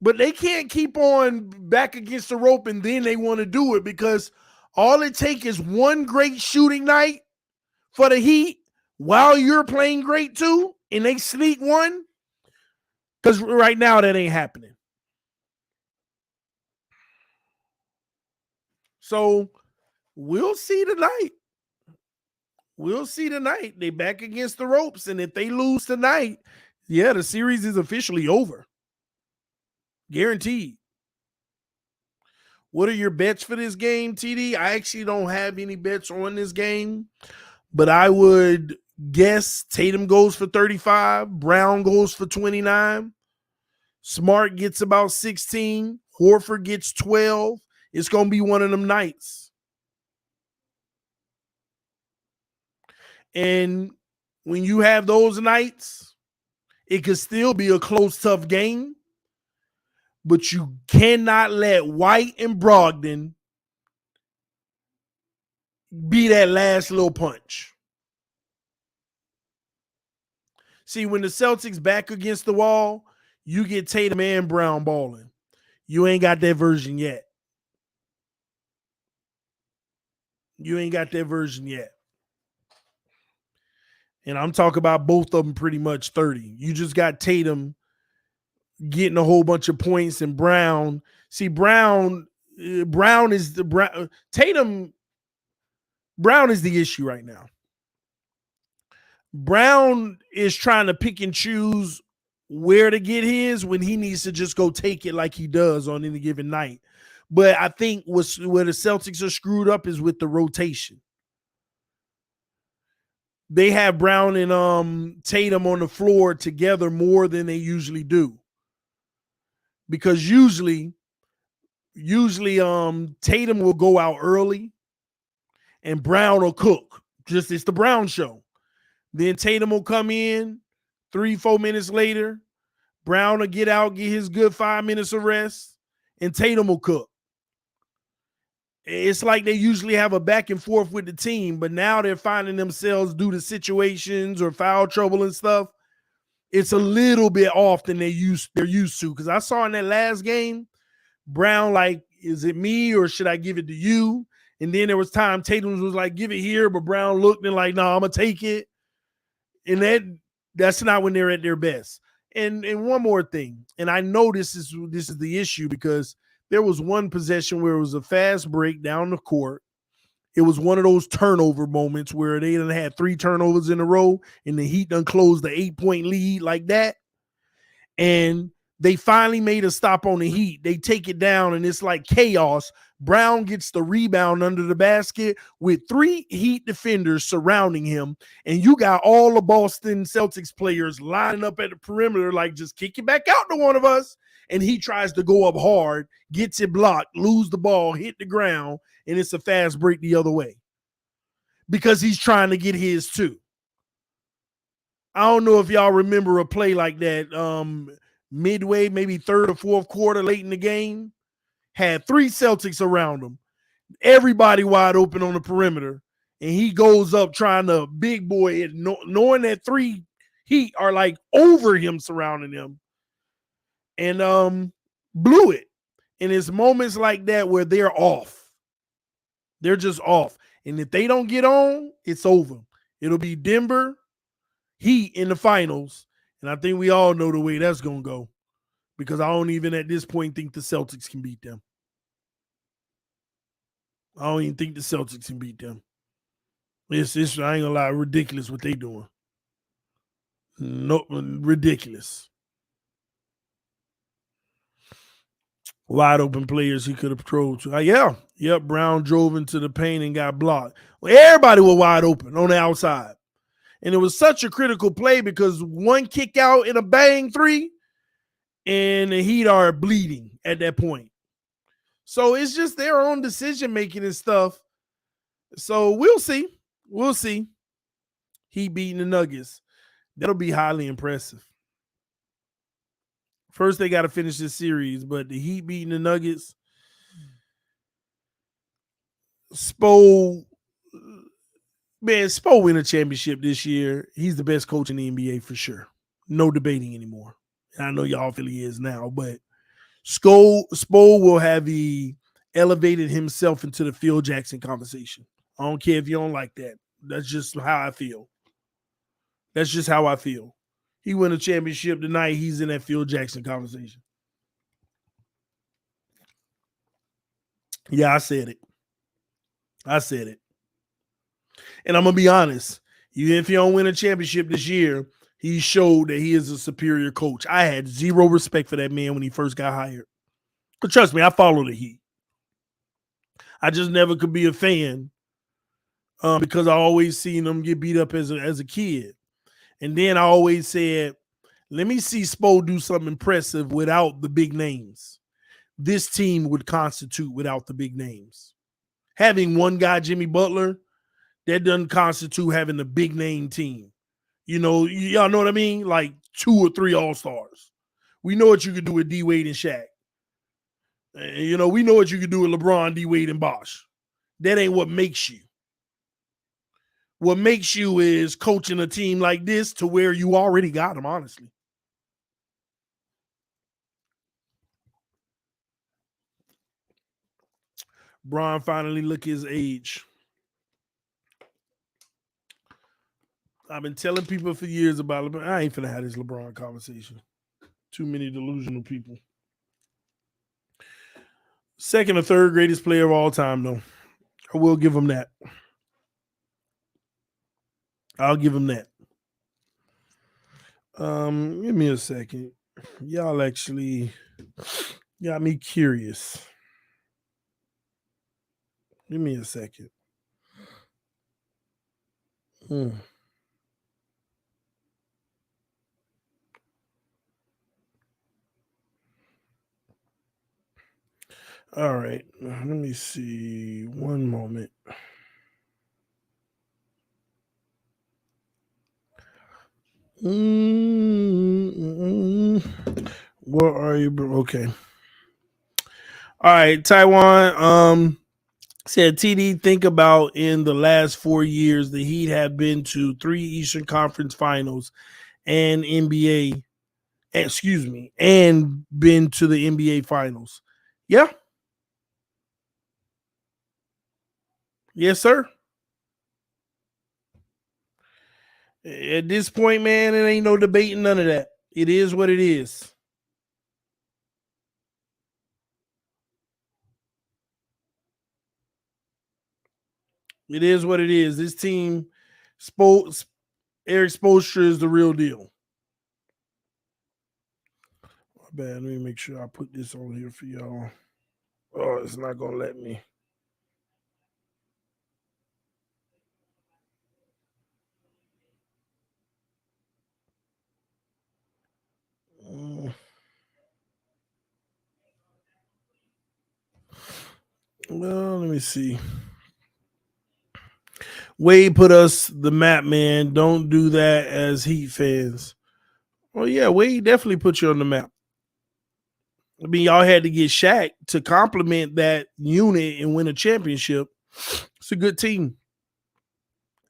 But they can't keep on back against the rope and then they want to do it, because all it takes is one great shooting night for the Heat while you're playing great too, and they sneak one. Because right now that ain't happening. So we'll see tonight. They back against the ropes, and if they lose tonight, yeah, the series is officially over. Guaranteed. What are your bets for this game, TD? I actually don't have any bets on this game, but I would guess Tatum goes for 35, Brown goes for 29, Smart gets about 16, Horford gets 12. It's going to be one of them nights. And when you have those nights, it could still be a close, tough game, but you cannot let White and Brogdon be that last little punch. See, when the Celtics back against the wall, you get Tatum and Brown balling. You ain't got that version yet. And I'm talking about both of them pretty much 30. You just got Tatum getting a whole bunch of points, and Brown. See, Brown is the Brown. Tatum. Brown is the issue right now. Brown is trying to pick and choose where to get his when he needs to just go take it like he does on any given night. But I think where the Celtics are screwed up is with the rotation. They have Brown and Tatum on the floor together more than they usually do. Because usually Tatum will go out early and Brown will cook. Just it's the Brown show. Then Tatum will come in 3-4 minutes later. Brown will get out, get his good 5 minutes of rest, and Tatum will cook. It's like they usually have a back and forth with the team, but now they're finding themselves due to situations or foul trouble and stuff. It's a little bit off than they're used to. Because I saw in that last game, Brown like, is it me or should I give it to you? And then there was time Tatum was like, give it here, but Brown looked and like, no, I'm gonna take it. And that's not when they're at their best. And one more thing, and I know this is the issue because there was one possession where it was a fast break down the court. It was one of those turnover moments where they done had 3 turnovers in a row and the Heat done closed the 8-point lead like that. And they finally made a stop on the Heat. They take it down and it's like chaos. Brown gets the rebound under the basket with 3 Heat defenders surrounding him. And you got all the Boston Celtics players lining up at the perimeter like, just kick it back out to one of us. And he tries to go up hard, gets it blocked, lose the ball, hit the ground, and it's a fast break the other way. Because he's trying to get his too. I don't know if y'all remember a play like that midway, maybe third or fourth quarter late in the game. Had 3 Celtics around him. Everybody wide open on the perimeter. And he goes up trying to big boy it, knowing that 3 Heat are like over him, surrounding him. And blew it. And it's moments like that where they're off. They're just off. And if they don't get on, it's over. It'll be Denver Heat in the finals. And I think we all know the way that's going to go. Because I don't even at this point think the Celtics can beat them. I don't even think the Celtics can beat them. It's I ain't gonna lie, ridiculous what they doing. No, ridiculous. Wide open players he could have thrown to. Yeah, Brown drove into the paint and got blocked. Well, everybody was wide open on the outside. And it was such a critical play because one kick out in a bang 3 and the Heat are bleeding at that point. So it's just their own decision making and stuff. So we'll see. We'll see. Heat beating the Nuggets. That'll be highly impressive. First, they got to finish this series, but the Heat beating the Nuggets. Spo win a championship this year. He's the best coach in the NBA for sure. No debating anymore. And I know y'all feel he is now, but Spo will have elevated himself into the Phil Jackson conversation. I don't care if you don't like that. That's just how I feel. That's just how I feel. He won a championship tonight. He's in that Phil Jackson conversation. Yeah, I said it. And I'm going to be honest. Even if he don't win a championship this year, he showed that he is a superior coach. I had zero respect for that man when he first got hired. But trust me, I follow the Heat. I just never could be a fan because I always seen them get beat up as a kid. And then I always said, let me see Spo do something impressive without the big names. This team would constitute without the big names. Having one guy, Jimmy Butler, that doesn't constitute having a big name team. You know, y'all know what I mean? Like 2 or 3 all-stars. We know what you could do with D Wade and Shaq. You know, we know what you could do with LeBron, D Wade, and Bosh. That ain't what makes you. What makes you is coaching a team like this to where you already got them, honestly. Bron finally look his age. I've been telling people for years about LeBron. I ain't finna have this LeBron conversation. Too many delusional people. Second or third greatest player of all time, though. I will give him that. I'll give him that. Give me a second. Y'all actually got me curious. Give me a second. All right. Let me see. One moment. Where are you, bro? Okay. All right, Taiwan. Said TD, think about in the last 4 years, the Heat have been to 3 Eastern Conference Finals and NBA, and been to the NBA Finals. Yeah. Yes, sir. At this point, man, it ain't no debating none of that. It is what it is. It is what it is. This team, Eric Spoelstra is the real deal. My bad. Let me make sure I put this on here for y'all. Oh, it's not going to let me. Well, let me see. Wade put us the map, man. Don't do that as Heat fans. Well, yeah, Wade definitely put you on the map. I mean, y'all had to get Shaq to complement that unit and win a championship. It's a good team.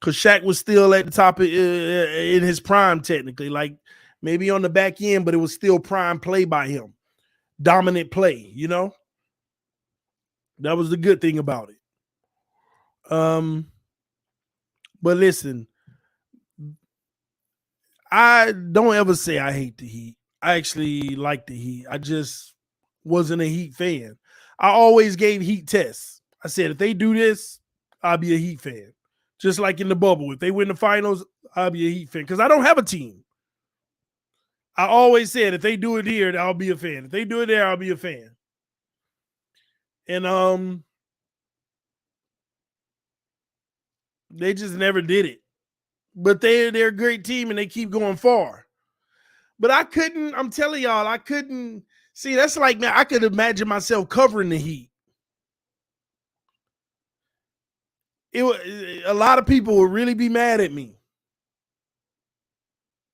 Because Shaq was still at the top in his prime, technically. Like, maybe on the back end, but it was still prime play by him. Dominant play, you know? That was the good thing about it. But listen, I don't ever say I hate the Heat. I actually like the Heat. I just wasn't a Heat fan. I always gave Heat tests. I said, if they do this, I'll be a Heat fan. Just like in the bubble. If they win the finals, I'll be a Heat fan. Because I don't have a team. I always said, if they do it here, I'll be a fan. If they do it there, I'll be a fan. And they just never did it. But they're a great team and they keep going far. But I'm telling y'all, I couldn't see. That's like, man, I could imagine myself covering the Heat. A lot of people would really be mad at me.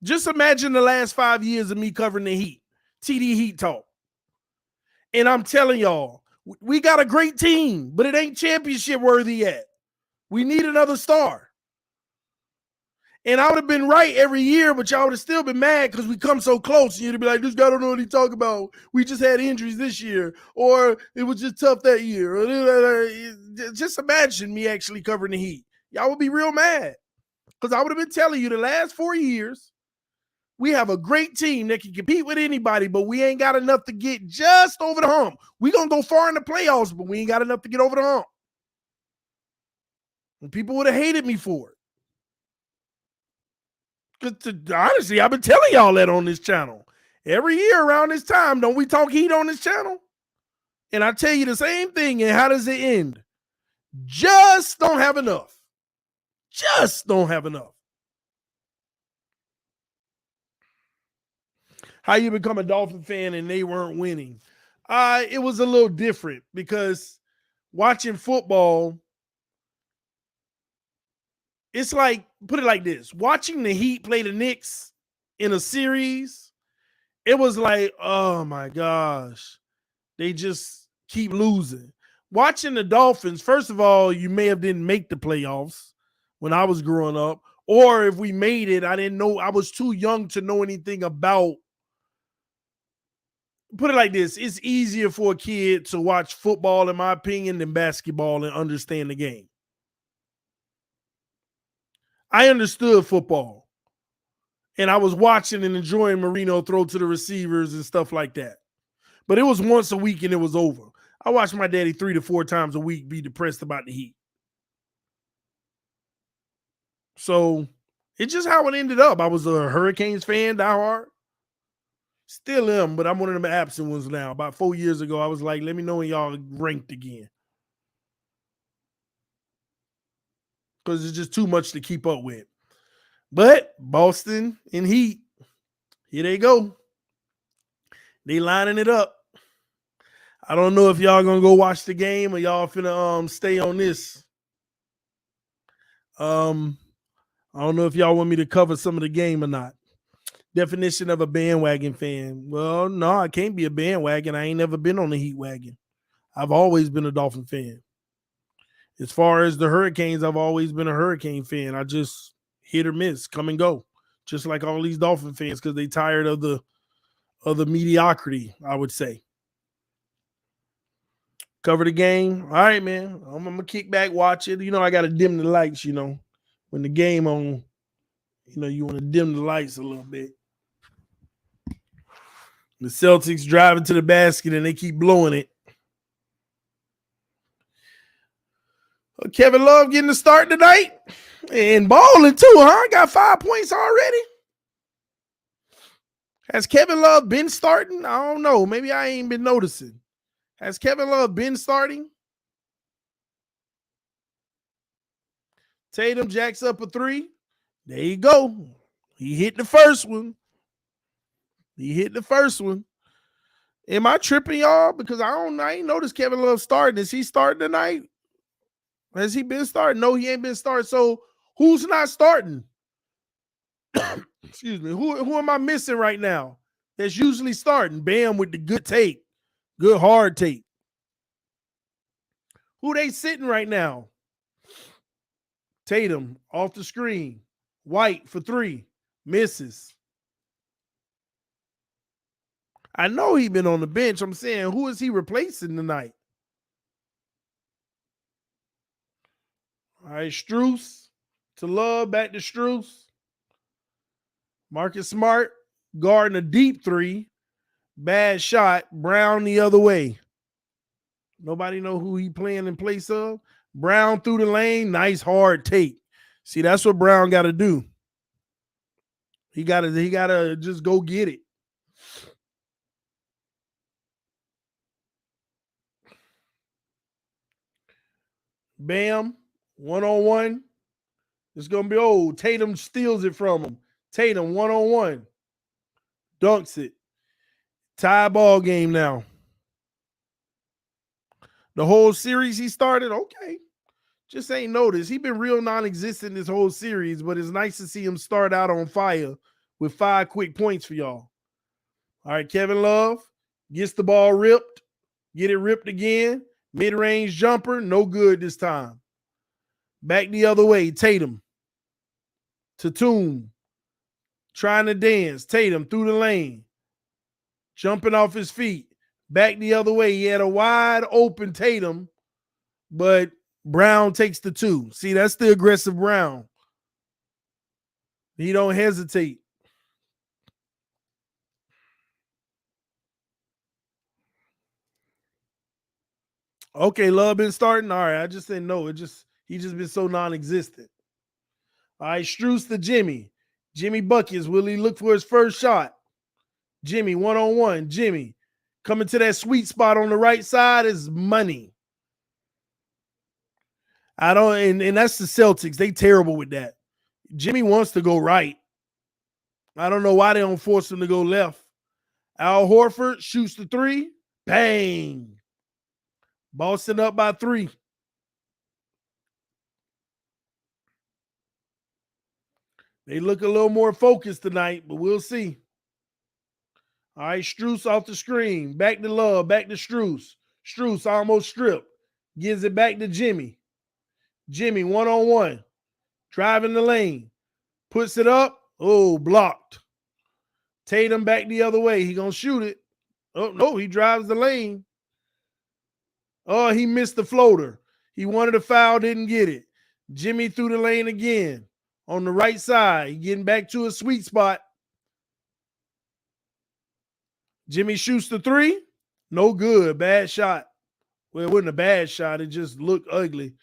Just imagine the last 5 years of me covering the Heat, TD Heat Talk. And I'm telling y'all, we got a great team, but it ain't championship worthy yet. We need another star. And I would have been right every year, but y'all would have still been mad because we come so close. And you'd be like, this guy don't know what he talking about. We just had injuries this year. Or it was just tough that year. Just imagine me actually covering the Heat. Y'all would be real mad. Because I would have been telling you the last 4 years, we have a great team that can compete with anybody, but we ain't got enough to get just over the hump. We're going to go far in the playoffs, but we ain't got enough to get over the hump. And people would have hated me for it. Honestly, I've been telling y'all that on this channel. Every year around this time, don't we talk Heat on this channel? And I tell you the same thing, and how does it end? Just don't have enough. Just don't have enough. How you become a Dolphin fan and they weren't winning? It was a little different because watching football, it's like, put it like this. Watching the Heat play the Knicks in a series, it was like, oh my gosh, they just keep losing. Watching the Dolphins, first of all, you may have didn't make the playoffs when I was growing up. Or if we made it, I didn't know. I was too young to know anything about. Put it like this. It's easier for a kid to watch football, in my opinion, than basketball and understand the game. I understood football. And I was watching and enjoying Marino throw to the receivers and stuff like that. But it was once a week and it was over. I watched my daddy 3 to 4 times a week be depressed about the Heat. So it's just how it ended up. I was a Hurricanes fan, diehard. Still am, but I'm one of them absent ones now. About 4 years ago, I was like, let me know when y'all ranked again. Because it's just too much to keep up with. But Boston and Heat, here they go. They lining it up. I don't know if y'all gonna go watch the game or y'all finna stay on this. I don't know if y'all want me to cover some of the game or not. Definition of a bandwagon fan. Well, no, I can't be a bandwagon. I ain't never been on the Heat wagon. I've always been a Dolphin fan. As far as the Hurricanes, I've always been a Hurricane fan. I just hit or miss, come and go. Just like all these Dolphin fans, because they tired of the mediocrity, I would say. Cover the game. All right, man. I'm gonna kick back, watch it. You know, I gotta dim the lights, you know. When the game on, you know, you want to dim the lights a little bit. The Celtics driving to the basket and they keep blowing it. Kevin Love getting the start tonight. And balling too, huh? Got 5 points already. Has Kevin Love been starting? I don't know. Maybe I ain't been noticing. Has Kevin Love been starting? Tatum jacks up a 3. There you go. He hit the first one. Am I tripping, y'all? Because I ain't noticed Kevin Love starting. Is he starting tonight? Has he been starting? No, he ain't been starting. So who's not starting? Excuse me. Who am I missing right now? That's usually starting. Bam with the good tape. Good hard tape. Who they sitting right now? Tatum off the screen. White for 3. Misses. I know he been on the bench. I'm saying, who is he replacing tonight? All right, Strus to Love, back to Strus. Marcus Smart guarding a deep 3. Bad shot. Brown the other way. Nobody know who he playing in place of. Brown through the lane. Nice hard take. See, that's what Brown got to do. He gotta just go get it. Bam. 1-on-1. It's going to be, Tatum steals it from him. Tatum, 1-on-1. Dunks it. Tie ball game now. The whole series he started, okay. Just ain't noticed. He been real non-existent this whole series, but it's nice to see him start out on fire with 5 quick points for y'all. All right, Kevin Love gets the ball ripped. Get it ripped again. Mid-range jumper, no good this time. Back the other way, Tatum. Tatum. Trying to dance. Tatum through the lane. Jumping off his feet. Back the other way. He had a wide open Tatum, but Brown takes the 2. See, that's the aggressive Brown. He don't hesitate. Okay, Love been starting. All right, I just didn't know. He just been so non-existent. All right, Strus to Jimmy. Jimmy buckets. Will he look for his first shot? Jimmy, 1-on-1. Jimmy coming to that sweet spot on the right side is money. And that's the Celtics. They terrible with that. Jimmy wants to go right. I don't know why they don't force him to go left. Al Horford shoots the 3. Bang. Boston up by 3. They look a little more focused tonight, but we'll see. All right, Strus off the screen. Back to Love. Back to Strus. Strus almost stripped. Gives it back to Jimmy. Jimmy, 1-on-1. Driving the lane. Puts it up. Oh, blocked. Tatum back the other way. He going to shoot it. Oh, no, he drives the lane. Oh, he missed the floater. He wanted a foul, didn't get it. Jimmy through the lane again. on the right side, getting back to a sweet spot. Jimmy shoots the three. No good. Bad shot. Well, it wasn't a bad shot. It just looked ugly.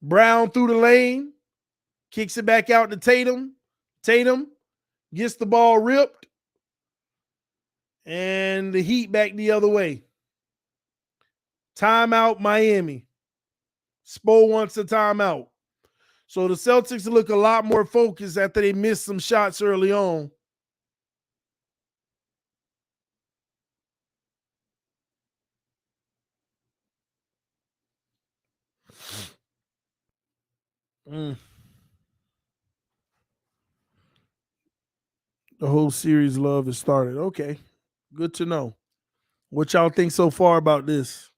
Brown through the lane. Kicks it back out to Tatum. Tatum gets the ball ripped. And the Heat back the other way. Timeout, Miami. Spo wants a timeout. So the Celtics look a lot more focused after they missed some shots early on. The whole series love has started. Okay, good to know. What y'all think so far about this?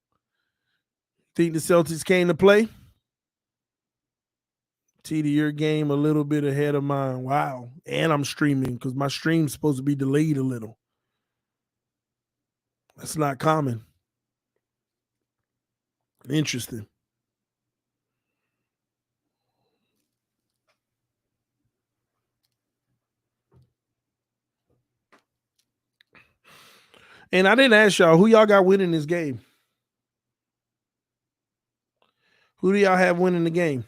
Think the Celtics came to play? TD, your game a little bit ahead of mine. Wow. And I'm streaming because my stream's supposed to be delayed a little. That's not common. Interesting. And I didn't ask y'all who y'all got winning this game. Who do y'all have winning the game?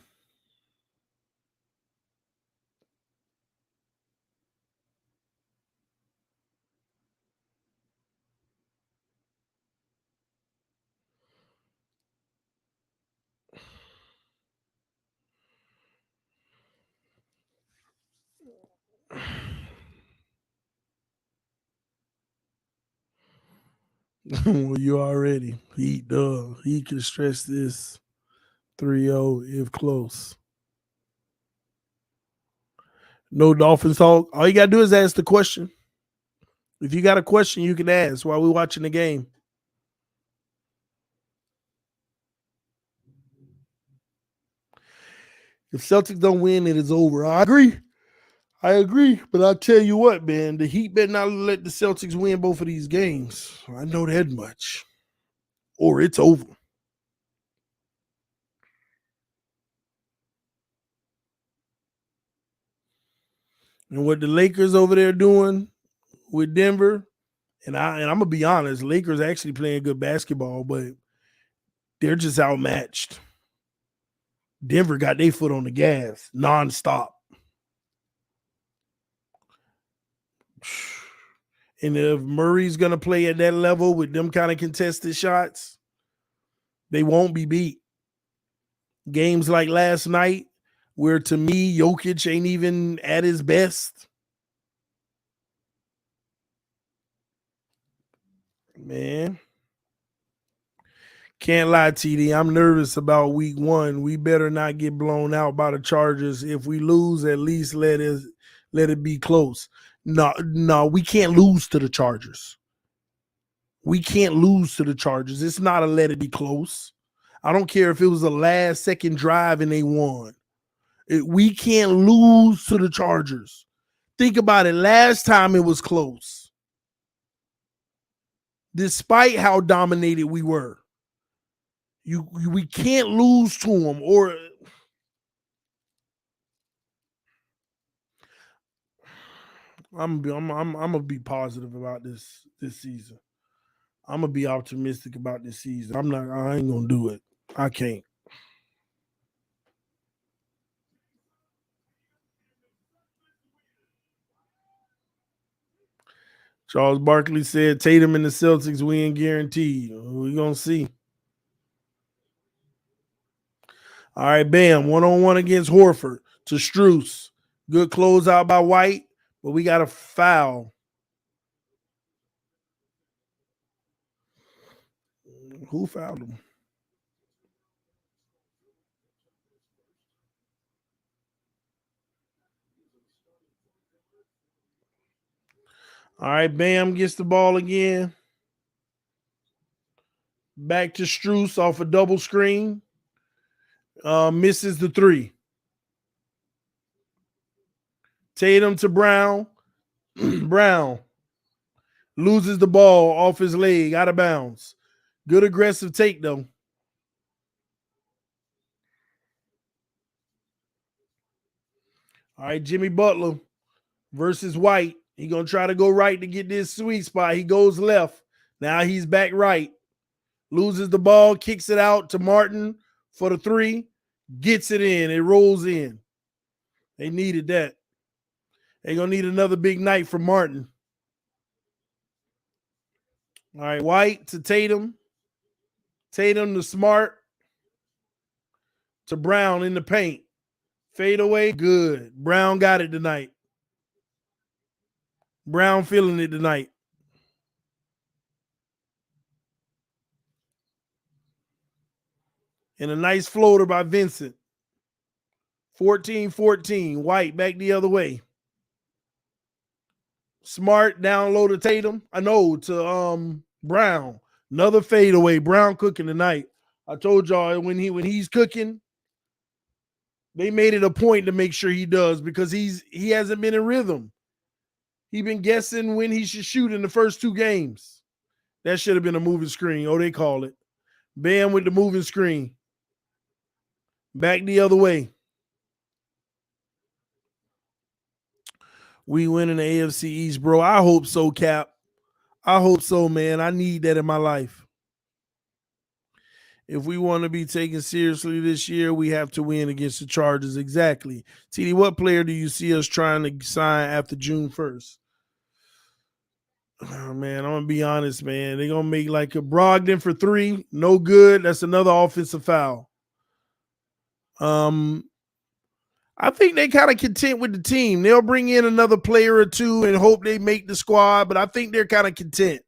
Well, you already. He can stretch this 3-0 if close. No Dolphins talk. All you got to do is ask the question. If you got a question, you can ask while we're watching the game. If Celtics don't win, it is over. I agree. But I'll tell you what, man. The Heat better not let the Celtics win both of these games. I know that much. Or it's over. And what the Lakers over there doing with Denver, and I'm gonna be honest, Lakers actually playing good basketball, but they're just outmatched. Denver got their foot on the gas nonstop. And if Murray's gonna play at that level with them kind of contested shots, they won't be beat. Games like last night, where to me, Jokic ain't even at his best. Man. Can't lie, TD. I'm nervous about week 1. We better not get blown out by the Chargers. If we lose, at least let it be close. No, we can't lose to the Chargers. We can't lose to the Chargers. It's not a let it be close. I don't care if it was a last second drive and they won. We can't lose to the Chargers. Think about it. Last time it was close. Despite how dominated we were. We can't lose to them, or I'm gonna be positive about this season. I'm gonna be optimistic about this season. I ain't gonna do it. I can't. Charles Barkley said Tatum and the Celtics win guaranteed. We're gonna see. All right, bam. 1-on-1 against Horford to Strus. Good closeout by White, but we got a foul. Who fouled him? All right, Bam gets the ball again. Back to Strus off a double screen. Misses the 3. Tatum to Brown. Brown loses the ball off his leg, out of bounds. Good aggressive take, though. All right, Jimmy Butler versus White. He gonna try to go right to get this sweet spot. He goes left. Now he's back right. Loses the ball, kicks it out to Martin for the three. Gets it in. It rolls in. They needed that. They're gonna need another big night from Martin. All right, White to Tatum. Tatum to Smart. To Brown in the paint. Fade away. Good. Brown got it tonight. Brown feeling it tonight. And a nice floater by Vincent. 14-14. White back the other way. Smart down low to Tatum. I know to Brown. Another fadeaway. Brown cooking tonight. I told y'all when he's cooking, they made it a point to make sure he does because he hasn't been in rhythm. He been guessing when he should shoot in the first two games. That should have been a moving screen. Oh, they call it. Bam with the moving screen. Back the other way. We win in the AFC East, bro. I hope so, Cap. I hope so, man. I need that in my life. If we want to be taken seriously this year, we have to win against the Chargers. Exactly. TD, what player do you see us trying to sign after June 1st? Oh, man, I'm going to be honest, man. They're going to make like a Brogdon for 3. No good. That's another offensive foul. I think they kind of content with the team. They'll bring in another player or two and hope they make the squad, but I think they're kind of content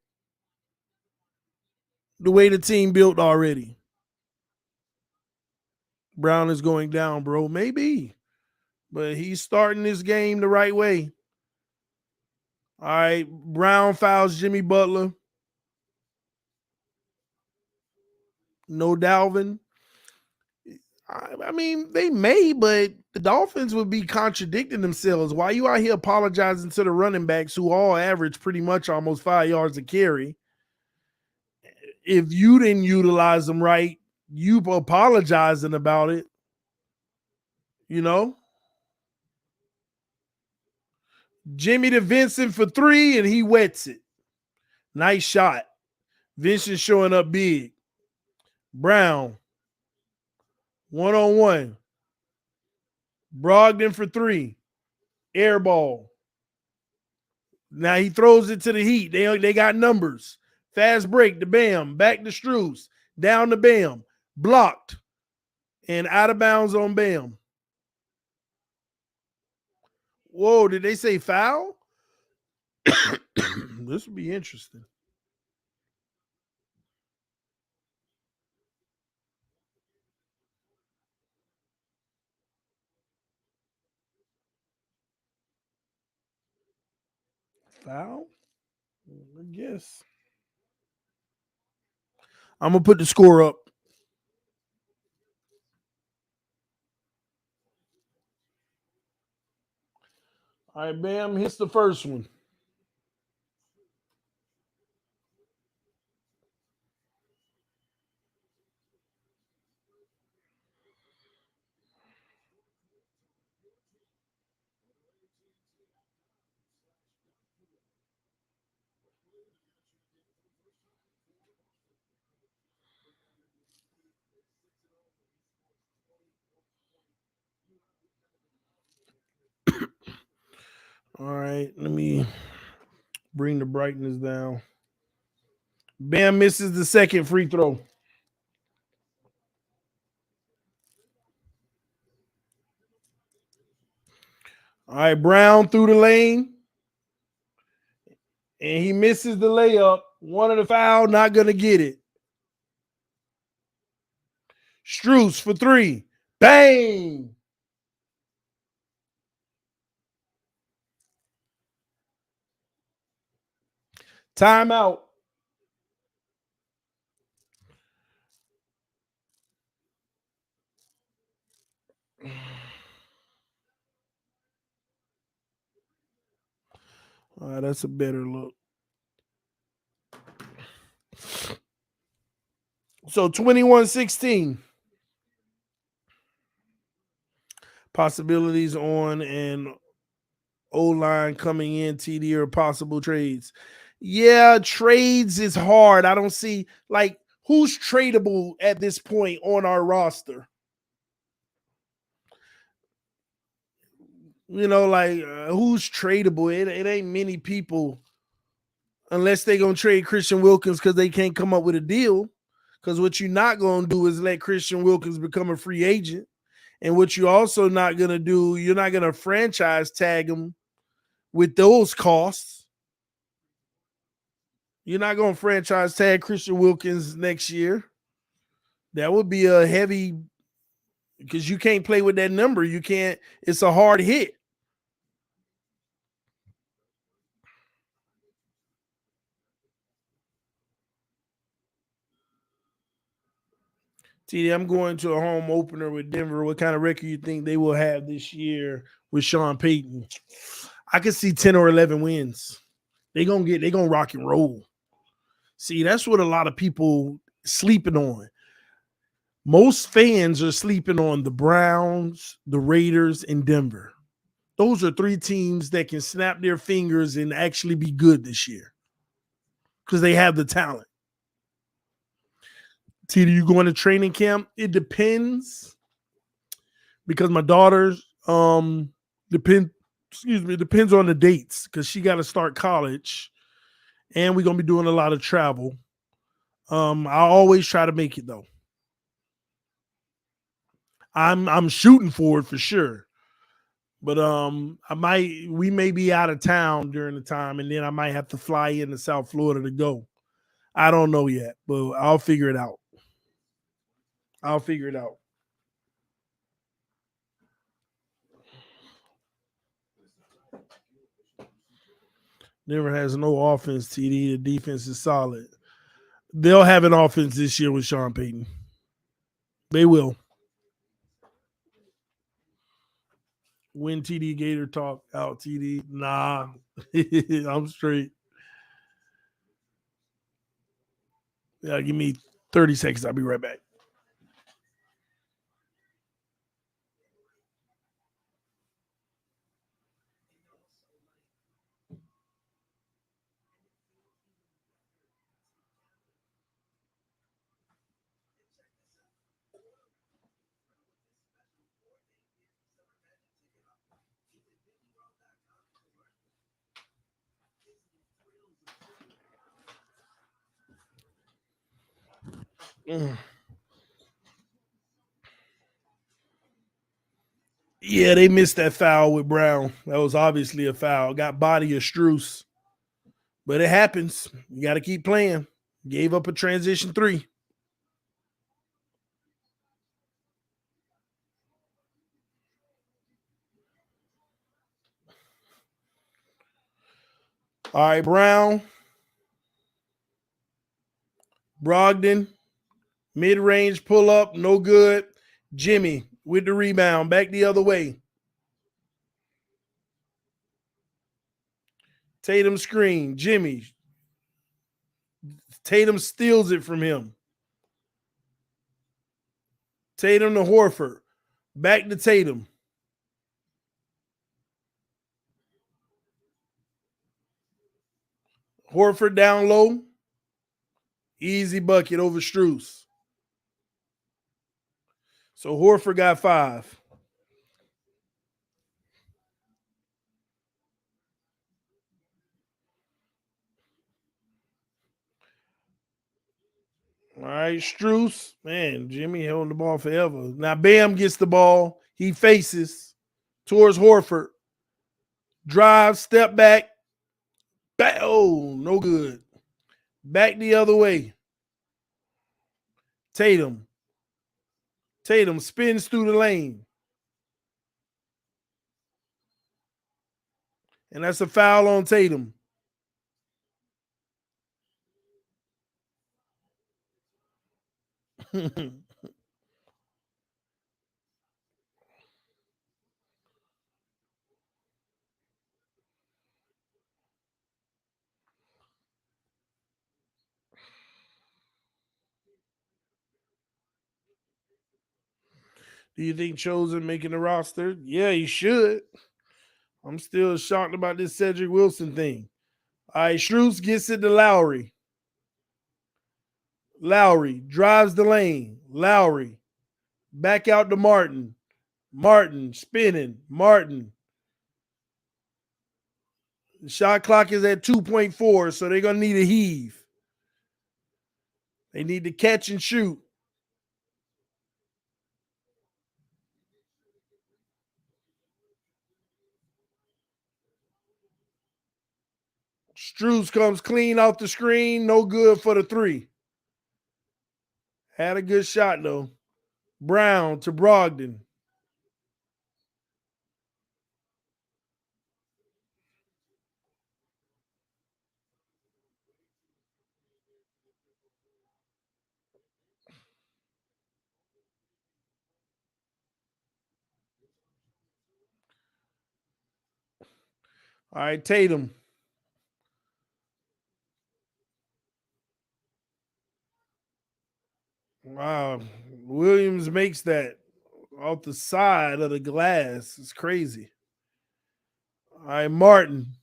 the way the team built already. Brown is going down, bro. Maybe, but he's starting this game the right way. All right, Brown fouls Jimmy Butler. No Dalvin. I mean, they may, but the Dolphins would be contradicting themselves. Why you out here apologizing to the running backs who all average pretty much almost 5 yards a carry? If you didn't utilize them right, you apologizing about it, you know? Jimmy to Vincent for 3, and he wets it. Nice shot. Vincent showing up big. Brown. 1-on-1. Brogdon for 3. Air ball. Now he throws it to the Heat. They got numbers. Fast break to Bam. Back to Strus. Down to Bam. Blocked. And out of bounds on Bam. Whoa, did they say foul? This would be interesting. Foul? I guess. I'm going to put the score up. All right, Bam hits the first one. All right, let me bring the brightness down. Bam misses the second free throw. All right, Brown through the lane. And he misses the layup. One of the foul, not going to get it. Strus for 3. Bang! Timeout. All right, that's a better look. So 21-16. possibilities on an O line coming in, TD, or possible trades. Yeah, trades is hard. I don't see like who's tradable at this point on our roster. Like who's tradable? It ain't many people unless they gonna trade Christian Wilkins because they can't come up with a deal. Because what you're not gonna do is let Christian Wilkins become a free agent, and what you also not gonna do, you're not gonna franchise tag him with those costs. You're not gonna franchise tag Christian Wilkins next year. That would be a heavy because you can't play with that number. You can't. It's a hard hit. TD, I'm going to a home opener with Denver. What kind of record you think they will have this year with Sean Payton? I could see 10 or 11 wins. They gonna rock and roll. See, that's what a lot of people sleeping on. Most fans are sleeping on the Browns, the Raiders, and Denver. Those are three teams that can snap their fingers and actually be good this year because they have the talent. TD, you going to training camp? It depends because my daughter's depends on the dates because she got to start college and we're gonna be doing a lot of travel. I always try to make it though. I'm shooting for it for sure. But we may be out of town during the time and then I might have to fly into South Florida to go. I don't know yet, but I'll figure it out. Denver has no offense, TD. The defense is solid. They'll have an offense this year with Sean Payton. They will. When TD Gator talk out, TD. Nah, I'm straight. Yeah, give me 30 seconds. I'll be right back. Yeah, they missed that foul with Brown. That was obviously a foul. Got body of Struce. But it happens. You got to keep playing. Gave up a transition 3. All right, Brown. Brogdon. Mid-range pull-up. No good. Jimmy with the rebound. Back the other way. Tatum screen. Jimmy. Tatum steals it from him. Tatum to Horford. Back to Tatum. Horford down low. Easy bucket over Struce. So Horford got 5. All right, Struce. Man, Jimmy held the ball forever. Now Bam gets the ball. He faces towards Horford. Drive, step back. Oh, no good. Back the other way. Tatum. Tatum spins through the lane. And that's a foul on Tatum. Do you think Chosen making the roster? Yeah, he should. I'm still shocked about this Cedric Wilson thing. All right, Shrews gets it to Lowry. Lowry drives the lane. Lowry back out to Martin. Martin spinning. Martin. The shot clock is at 2.4, so they're going to need a heave. They need to catch and shoot. Struz comes clean off the screen. No good for the three. Had a good shot, though. Brown to Brogdon. All right, Tatum. Wow. Williams makes that off the side of the glass. It's crazy. All right, Martin.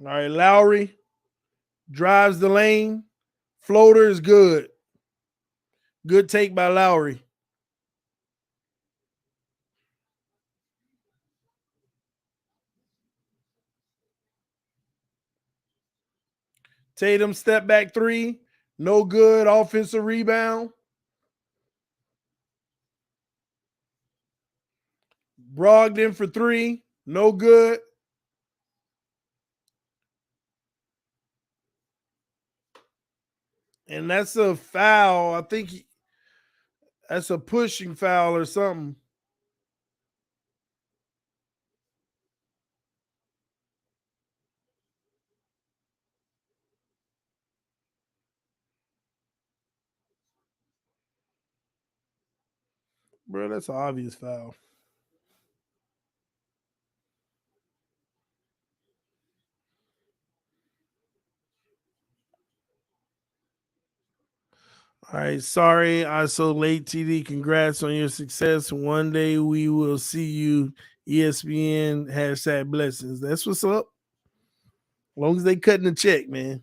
All right, Lowry drives the lane. Floater is good. Good take by Lowry. Tatum step back three. No good. Offensive rebound. Brogdon for three. No good. And that's a foul. I think that's a pushing foul or something. Bro, that's an obvious foul. All right, sorry I so late, TD. Congrats on your success. One day we will see you, ESPN, hashtag blessings. That's what's up. As long as they cutting the check, man.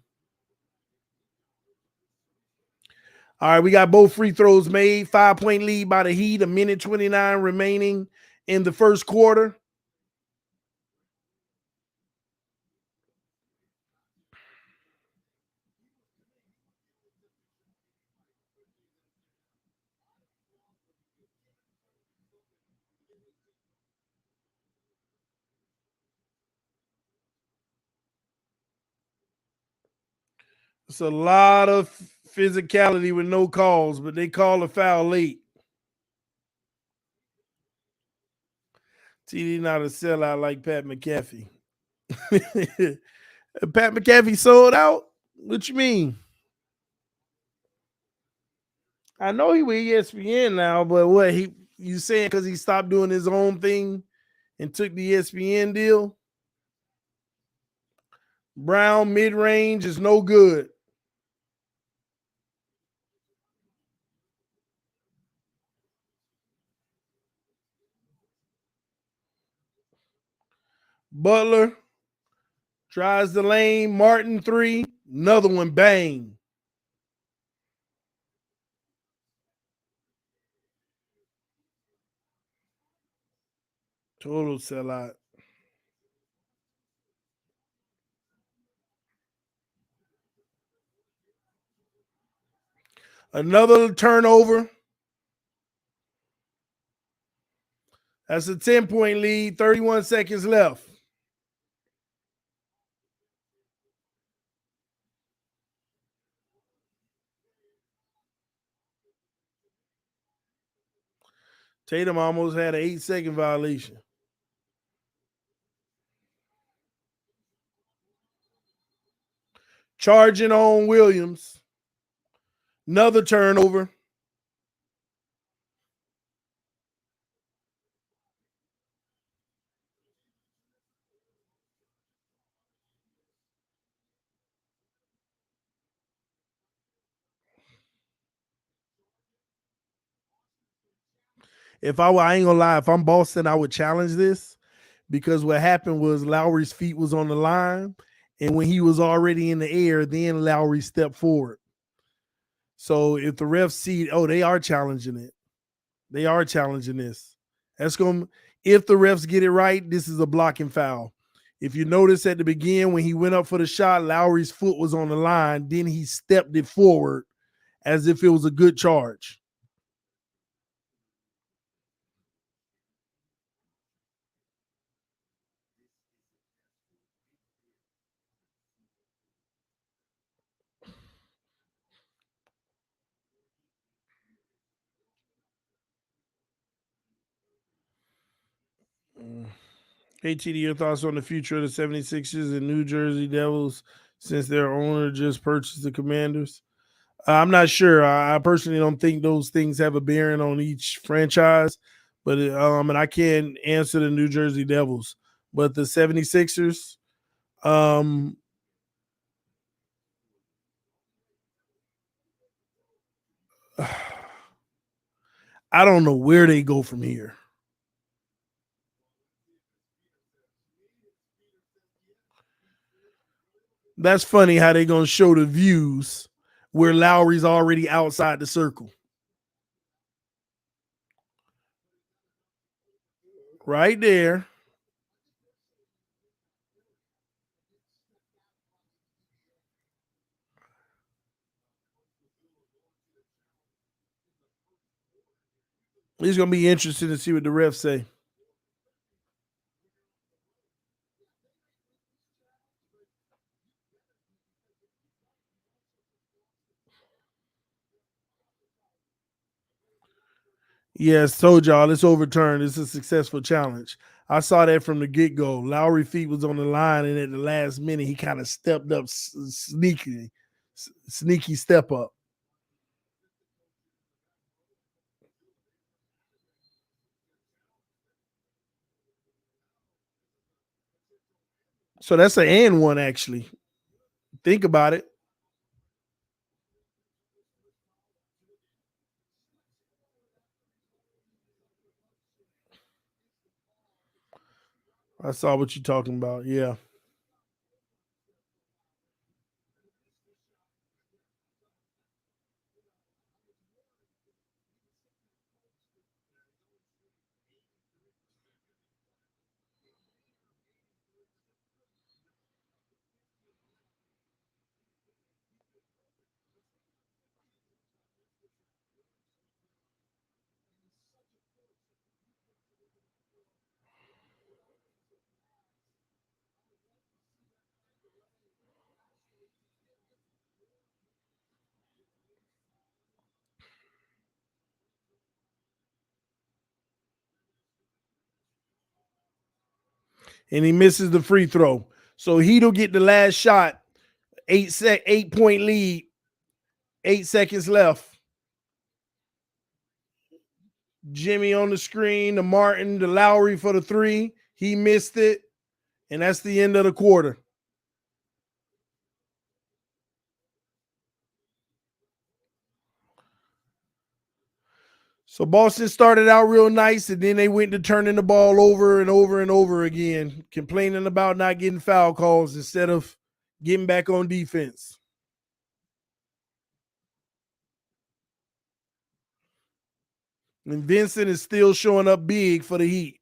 All right, we got both free throws made. 5-point lead by the Heat. 1:29 remaining in the first quarter. It's a lot of physicality with no calls, but they call a foul late. TD not a sellout like Pat McAfee. Pat McAfee sold out? What you mean? I know he with ESPN now, but what you saying because he stopped doing his own thing and took the ESPN deal? Brown mid-range is no good. Butler tries the lane. Martin three. Another one, bang. Total sellout. Another turnover. That's a 10-point lead. 31 seconds left. Tatum almost had an 8-second violation. Charging on Williams. Another turnover. I ain't gonna lie, if I'm Boston, I would challenge this because what happened was Lowry's feet was on the line, and when he was already in the air, then Lowry stepped forward. So if the refs see, oh, they are challenging it. They are challenging this. That's going. If the refs get it right, this is a blocking foul. If you notice at the beginning when he went up for the shot, Lowry's foot was on the line. Then he stepped it forward as if it was a good charge. Hey, TD, your thoughts on the future of the 76ers and New Jersey Devils since their owner just purchased the Commanders? I'm not sure. I personally don't think those things have a bearing on each franchise, but and I can't answer the New Jersey Devils. But the 76ers, I don't know where they go from here. That's funny how they gonna show the views where Lowry's already outside the circle. Right there. It's gonna be interesting to see what the refs say. Yes, told y'all it's overturned. It's a successful challenge. I saw that from the get go. Lowry feet was on the line, and at the last minute, he kind of stepped up sneaky step up. So that's an and one actually. Think about it. I saw what you're talking about. Yeah. And he misses the free throw. So he'll get the last shot. 8-point lead. 8 seconds left. Jimmy on the screen, the Martin, the Lowry for the three. He missed it. And that's the end of the quarter. So Boston started out real nice, and then they went to turning the ball over and over and over again, complaining about not getting foul calls instead of getting back on defense. And Vincent is still showing up big for the Heat.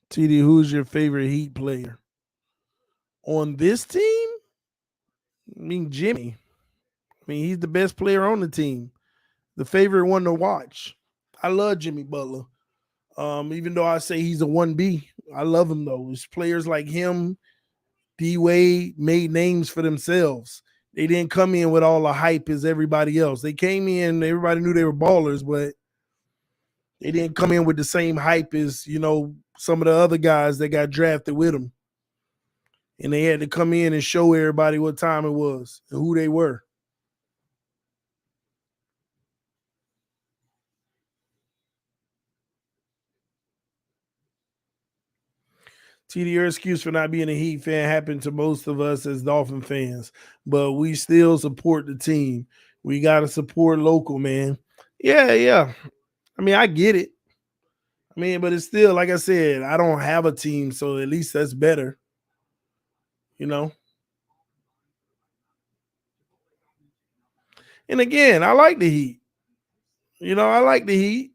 TD, who's your favorite Heat player? On this team? I mean, Jimmy. I mean, he's the best player on the team. The favorite one to watch. I love Jimmy Butler. Even though I say he's a 1B, I love him though. It's players like him, D Wade made names for themselves. they didn't come in with all the hype as everybody else. They came in, everybody knew they were ballers, but they didn't come in with the same hype as, you know, some of the other guys that got drafted with them. And they had to come in and show everybody what time it was and who they were. TD, your excuse for not being a Heat fan happened to most of us as Dolphin fans, but we still support the team. We got to support local, man. Yeah. I mean, I get it. I mean, but it's still, like I said, I don't have a team, so at least that's better, you know? And again, I like the Heat. You know, I like the Heat.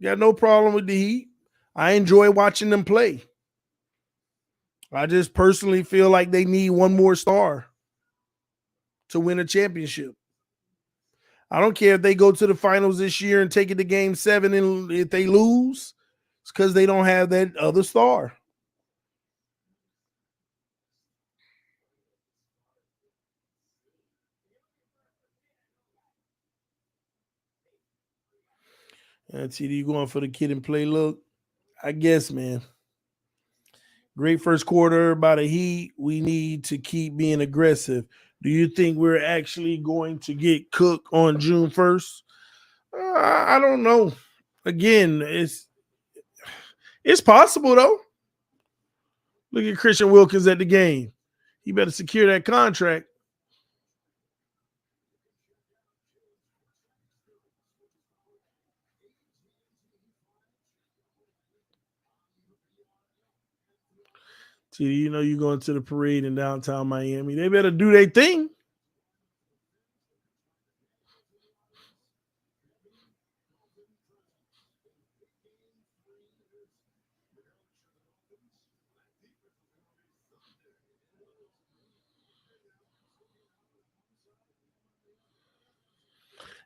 Got no problem with the Heat. I enjoy watching them play. I just personally feel like they need one more star to win a championship. I don't care if they go to the finals this year and take it to game 7, and if they lose, it's because they don't have that other star. And TD going for the kid and play look. I guess, man. Great first quarter by the Heat. We need to keep being aggressive. Do you think we're actually going to get cooked on June 1st? I don't know. Again, it's possible, though. Look at Christian Wilkins at the game. He better secure that contract. TD, you know you're going to the parade in downtown Miami. They better do their thing.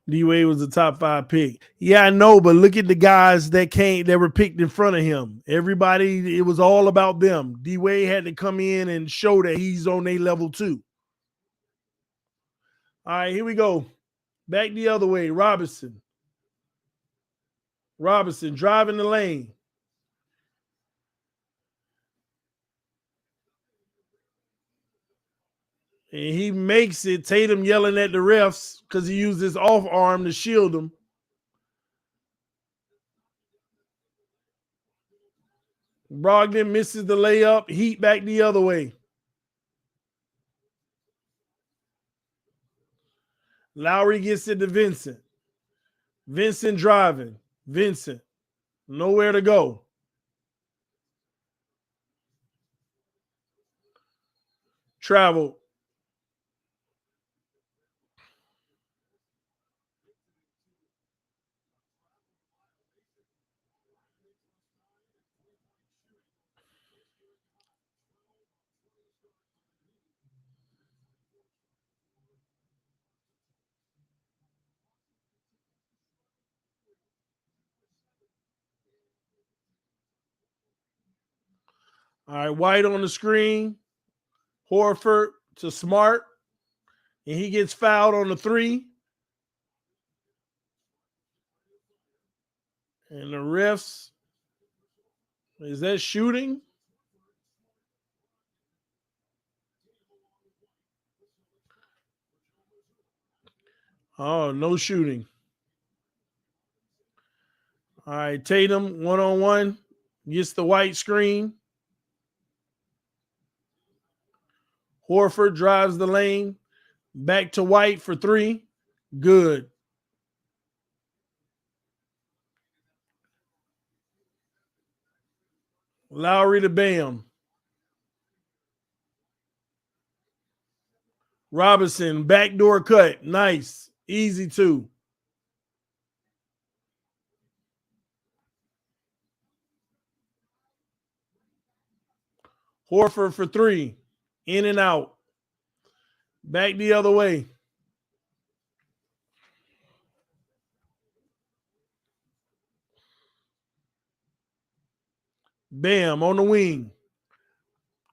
D-Wade was the top 5 pick. Yeah, I know, but look at the guys that were picked in front of him. Everybody, it was all about them. D-Wade had to come in and show that he's on their level too. All right, here we go. Back the other way. Robinson driving the lane. And he makes it. Tatum yelling at the refs because he used his off arm to shield him. Brogdon misses the layup. Heat back the other way. Lowry gets it to Vincent. Vincent driving. Vincent. Nowhere to go. Travel. All right, White on the screen. Horford to Smart. And he gets fouled on the 3. And the refs. Is that shooting? Oh, no shooting. All right, Tatum, 1-on-1. Gets the White screen. Horford drives the lane. Back to White for 3. Good. Lowry to Bam. Robinson, backdoor cut. Nice. Easy 2. Horford for 3. In and out. Back the other way. Bam on the wing.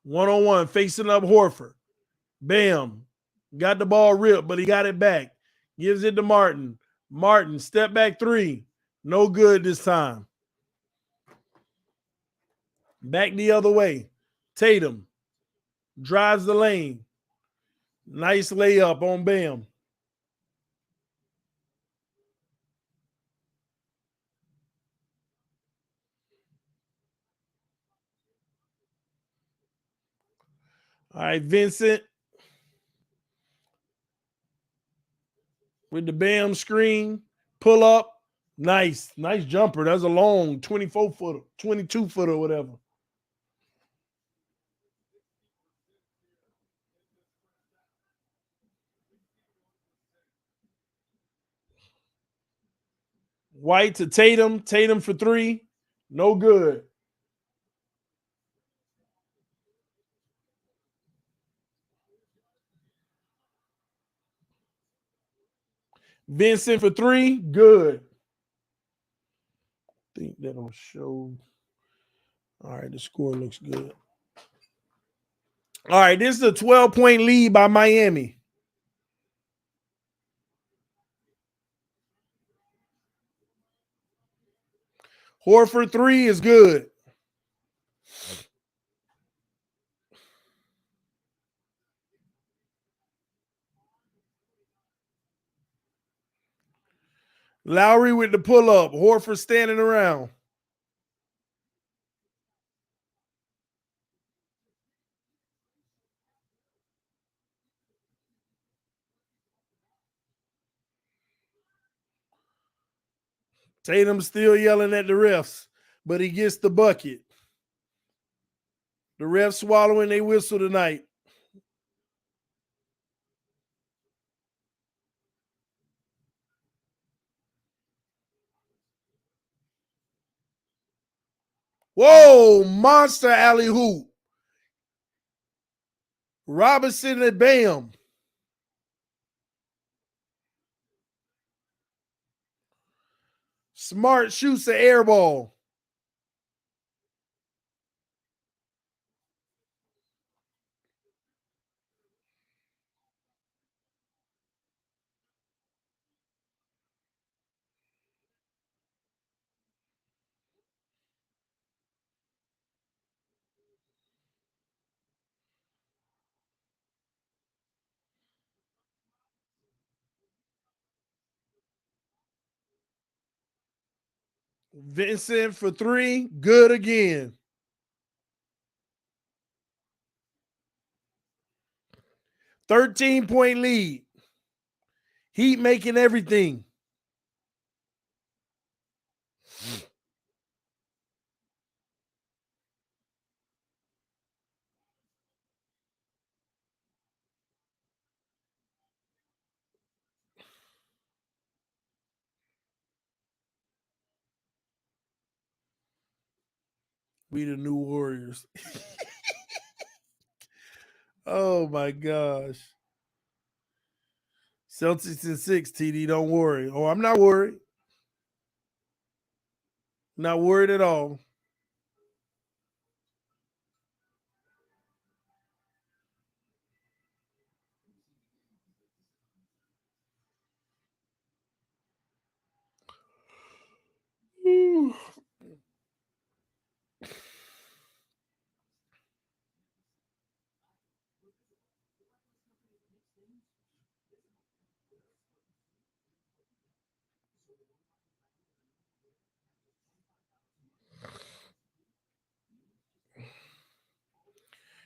1-on-1 facing up Horford. Bam. Got the ball ripped, but he got it back. Gives it to Martin. Martin, step back three. No good this time. Back the other way. Tatum drives the lane. Nice layup on Bam. All right, Vincent with the Bam screen. Pull up. Nice jumper. That's a long 24-footer, 22-footer, whatever. White to Tatum. Tatum for three. No good. Vincent for three. Good. I think that'll show. All right, the score looks good. All right, this is a 12-point lead by Miami. Horford three is good. Lowry with the pull up. Horford standing around. Tatum still yelling at the refs, but he gets the bucket. The refs swallowing their whistle tonight. Whoa, monster alley hoop. Robinson and Bam. Smart shoots the air ball. Vincent for three. Good again. 13-point lead. Heat making everything. We the new Warriors. Oh my gosh. Celtics in 6, TD. Don't worry. Oh, I'm not worried. Not worried at all.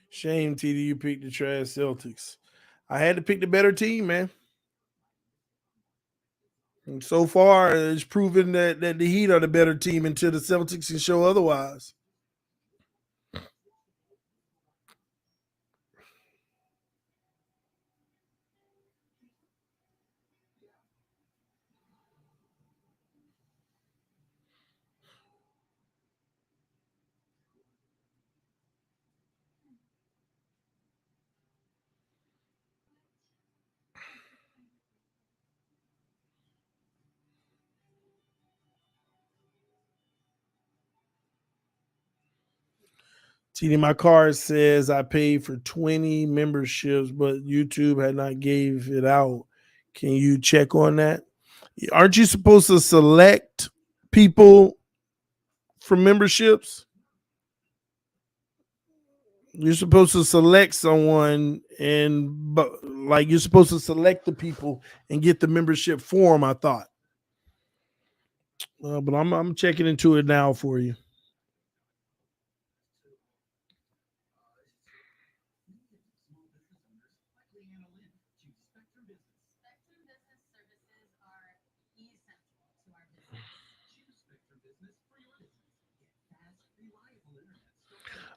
Shame, TD, you picked the trash Celtics. I had to pick the better team, man. And so far, it's proven that the Heat are the better team until the Celtics can show otherwise. TD, my card says I paid for 20 memberships, but YouTube had not gave it out. Can you check on that? Aren't you supposed to select people for memberships? You're supposed to select someone, but like you're supposed to select the people and get the membership form, I thought. But I'm checking into it now for you.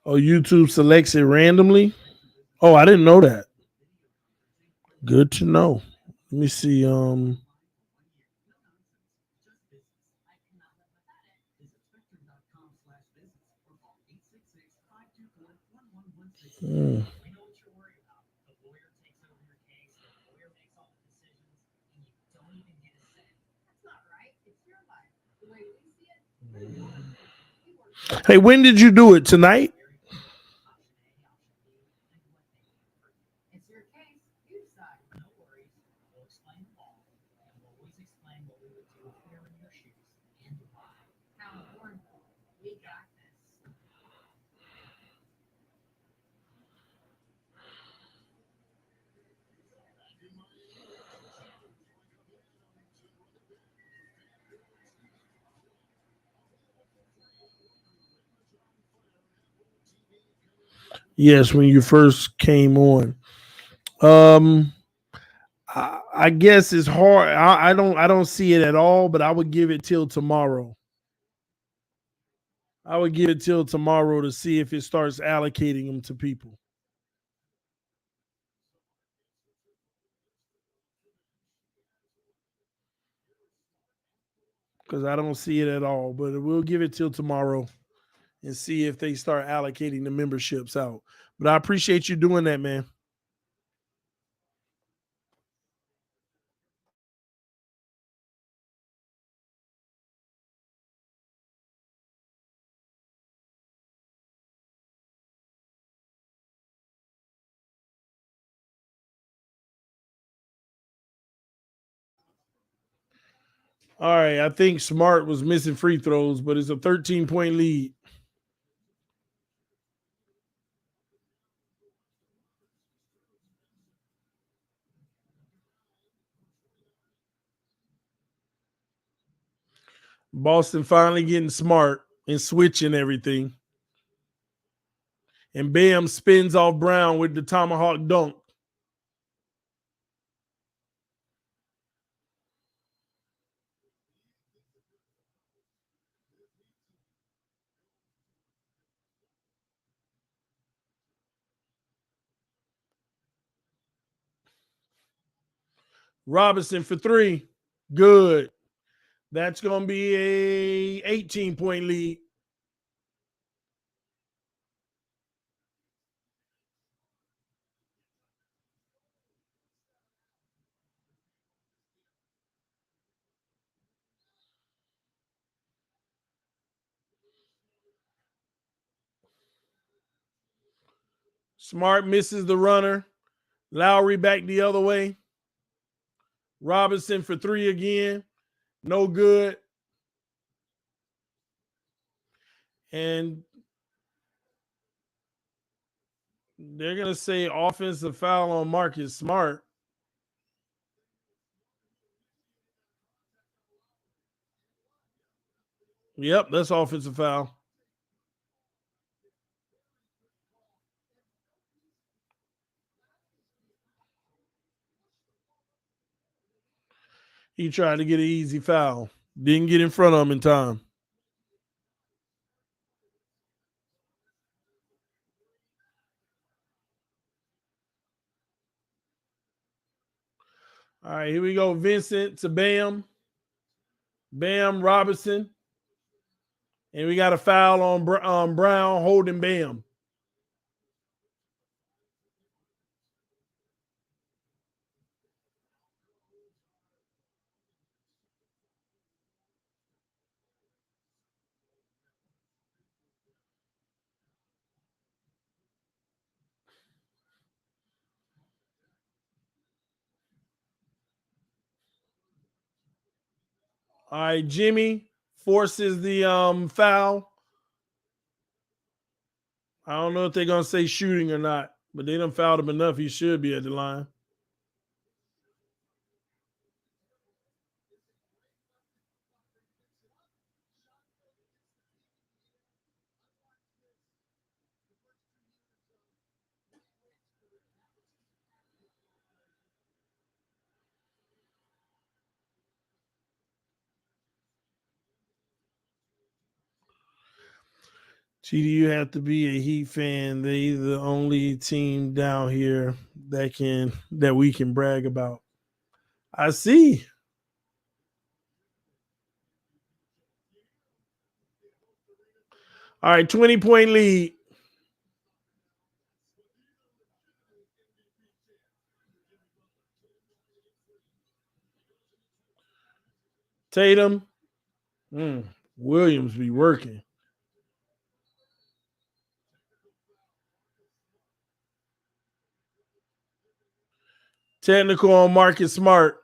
Oh, YouTube selects it randomly? Oh, I didn't know that. Good to know. Let me see. Hmm. Hey, when did you do it? Tonight? Yes, when you first came on. Um, I guess it's hard. I don't see it at all, but I would give it till tomorrow. I would give it till tomorrow to see if it starts allocating them to people. Because I don't see it at all. But we'll give it till tomorrow and see if they start allocating the memberships out. But I appreciate you doing that, man. All right, I think Smart was missing free throws, but it's a 13-point lead. Boston finally getting smart and switching everything. And Bam spins off Brown with the tomahawk dunk. Robinson for three. Good. That's going to be a 18-point lead. Smart misses the runner. Lowry back the other way. Robinson for three again. No good. And they're going to say offensive foul on Marcus Smart. Yep, that's offensive foul. He tried to get an easy foul. Didn't get in front of him in time. All right, here we go. Vincent to Bam. Bam, Robinson. And we got a foul on Brown holding Bam. All right, Jimmy forces the foul. I don't know if they're gonna say shooting or not, but they done fouled him enough. He should be at the line. GD, you have to be a Heat fan. They the only team down here that we can brag about. I see. All right, 20-point lead. Tatum. Williams be working. Technical on Marcus Smart.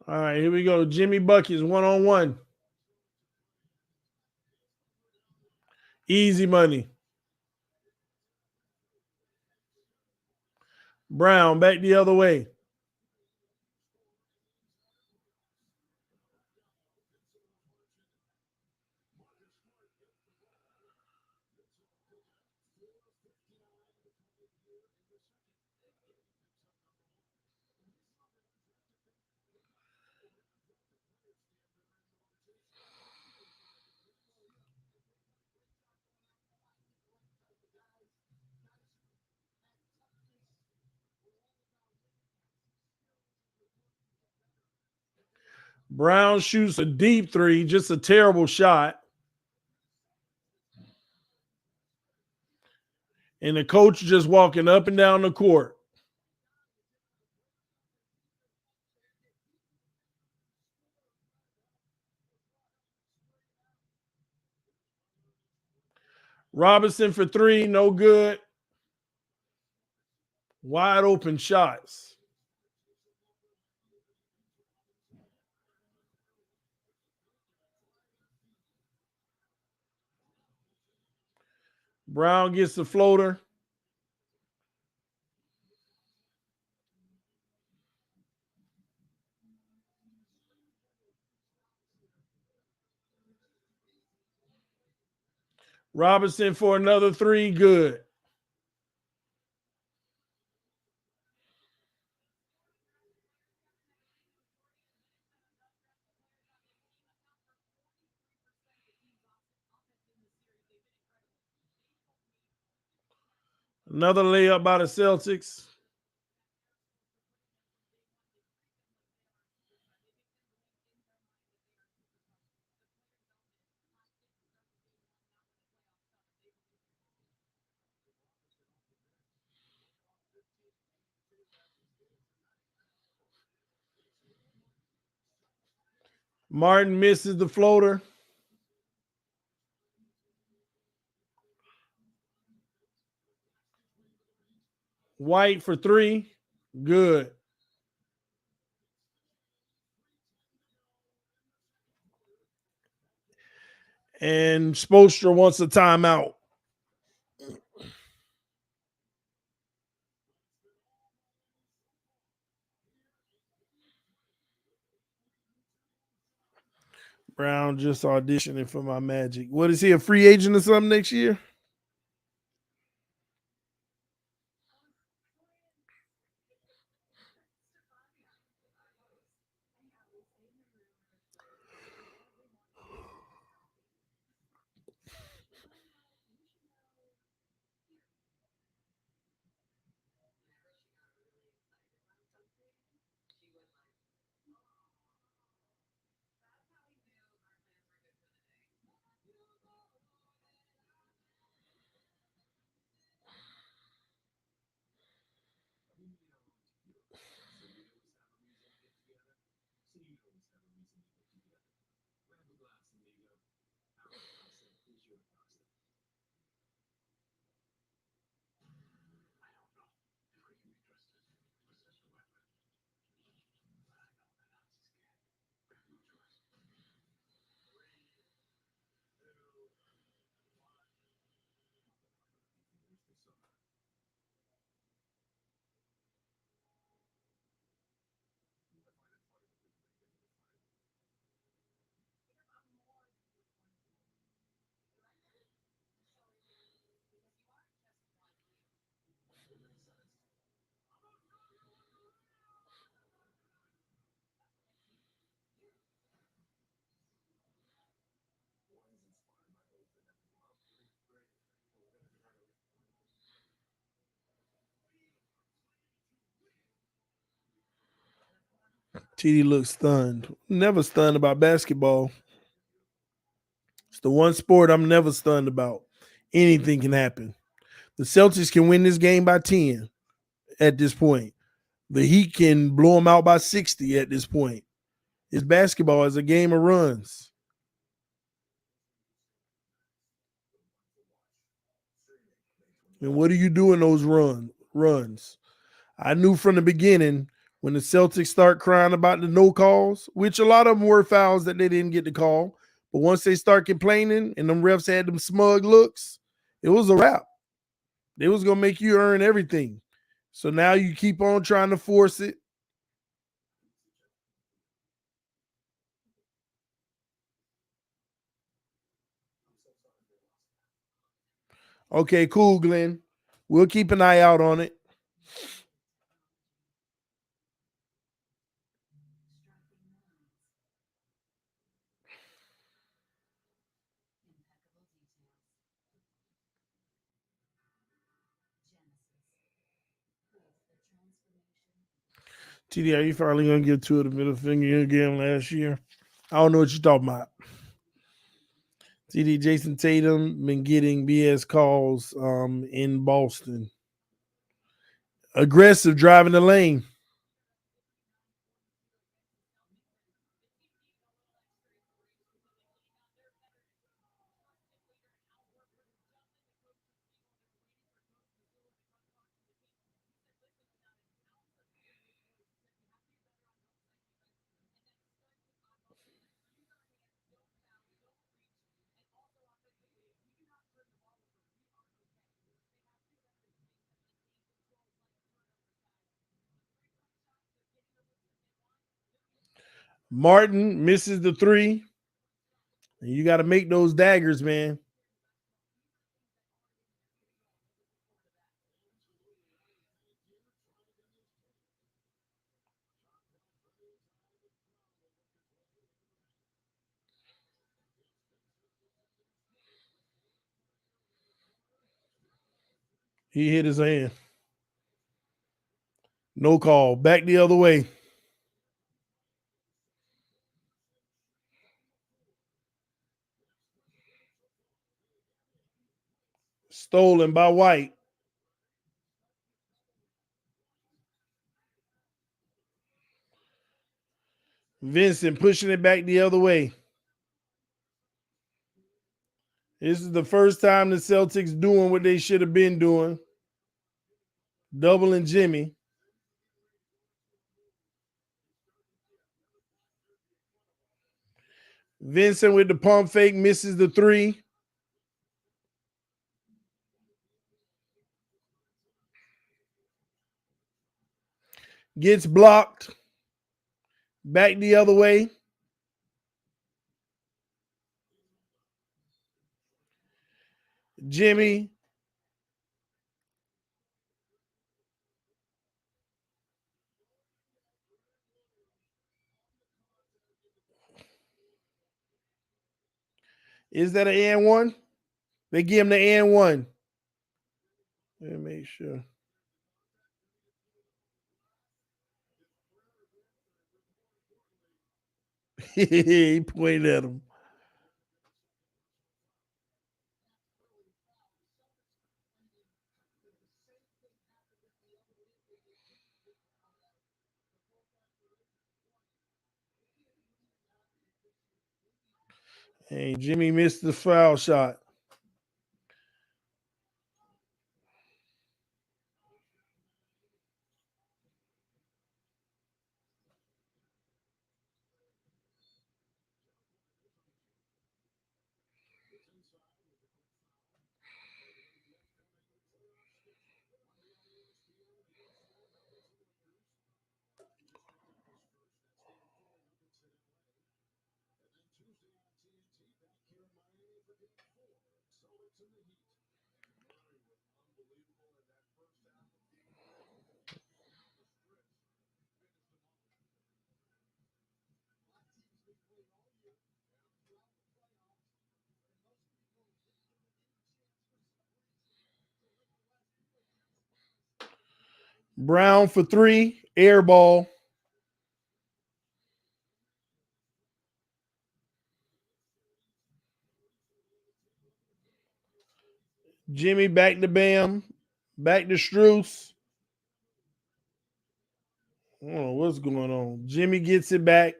All right, here we go. Jimmy Buckets, 1-on-1. Easy money. Brown, back the other way. Brown shoots a deep three, just a terrible shot. And the coach just walking up and down the court. Robinson for three, no good. Wide open shots. Brown gets the floater. Robinson for another three, good. Another layup by the Celtics. Martin misses the floater. White for three, good. And Spoelstra wants a timeout. Brown just auditioning for my Magic. What is he, a free agent or something next year? TD looks stunned. Never stunned about basketball. It's the one sport I'm never stunned about. Anything can happen. The Celtics can win this game by 10 at this point. The Heat can blow them out by 60 at this point. It's basketball. It's a game of runs. And what do you do in those runs? I knew from the beginning when the Celtics start crying about the no calls, which a lot of them were fouls that they didn't get to call. But once they start complaining and them refs had them smug looks, it was a wrap. They was going to make you earn everything. So now you keep on trying to force it. Okay, cool, Glenn. We'll keep an eye out on it. TD, are you finally going to give Tua the middle finger again last year? I don't know what you're talking about. TD, Jason Tatum been getting BS calls in Boston. Aggressive driving the lane. Martin misses the three. And you got to make those daggers, man. He hit his hand. No call. Back the other way. Stolen by White. Vincent pushing it back the other way. This is the first time the Celtics doing what they should have been doing. Doubling Jimmy. Vincent with the pump fake misses the three. Gets blocked. Back the other way. Jimmy. Is that an and one? They give him the and one. Let me make sure. He pointed at him. Hey, Jimmy missed the foul shot. Brown for three. Air ball. Jimmy back to Bam. Back to Struce. I don't know what's going on. Jimmy gets it back.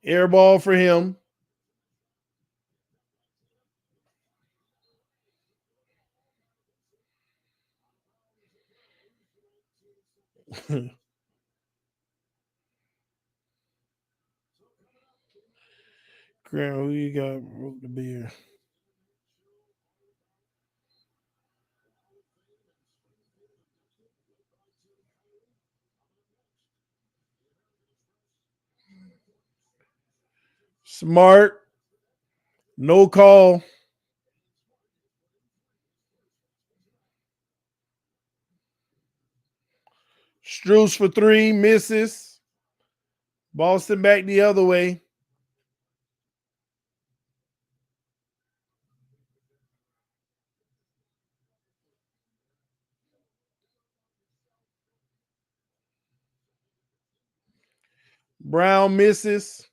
Air ball for him. Grant, who you got? Broke the beer. Smart. No call. Struce for 3. Misses. Boston back the other way. Brown misses.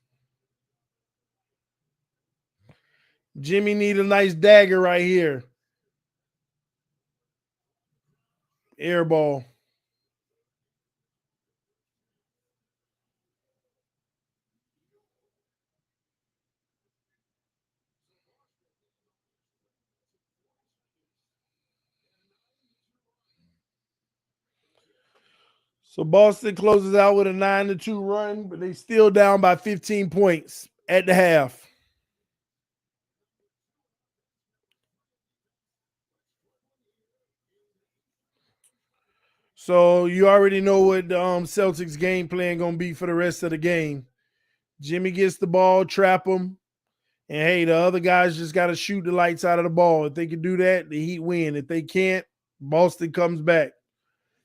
Jimmy need a nice dagger right here. Air ball. So Boston closes out with a 9-2 run, but they still down by 15 points at the half. So you already know what the Celtics game plan gonna be for the rest of the game. Jimmy gets the ball, trap him, and hey, the other guys just got to shoot the lights out of the ball. If they can do that, the Heat win. If they can't, Boston comes back.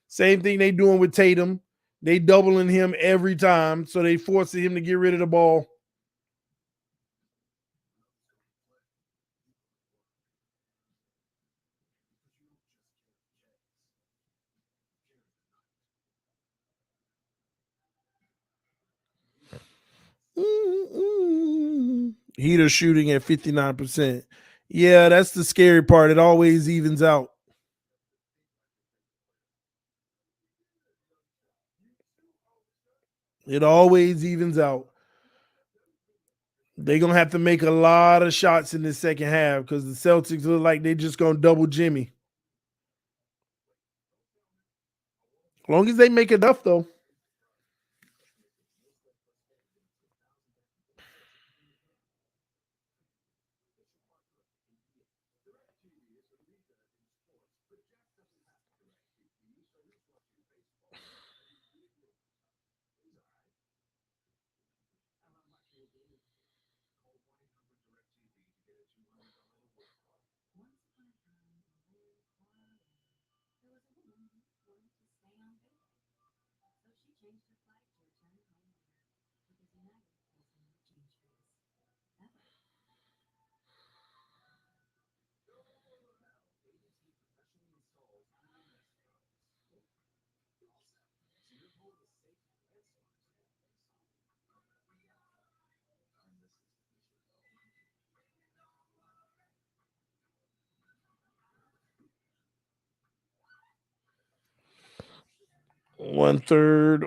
Same thing they doing with Tatum. They doubling him every time, so they forcing him to get rid of the ball. Heater shooting at 59%. Yeah, that's the scary part. It always evens out. It always evens out. They're going to have to make a lot of shots in the second half because the Celtics look like they're just going to double Jimmy. As long as they make enough, though. One for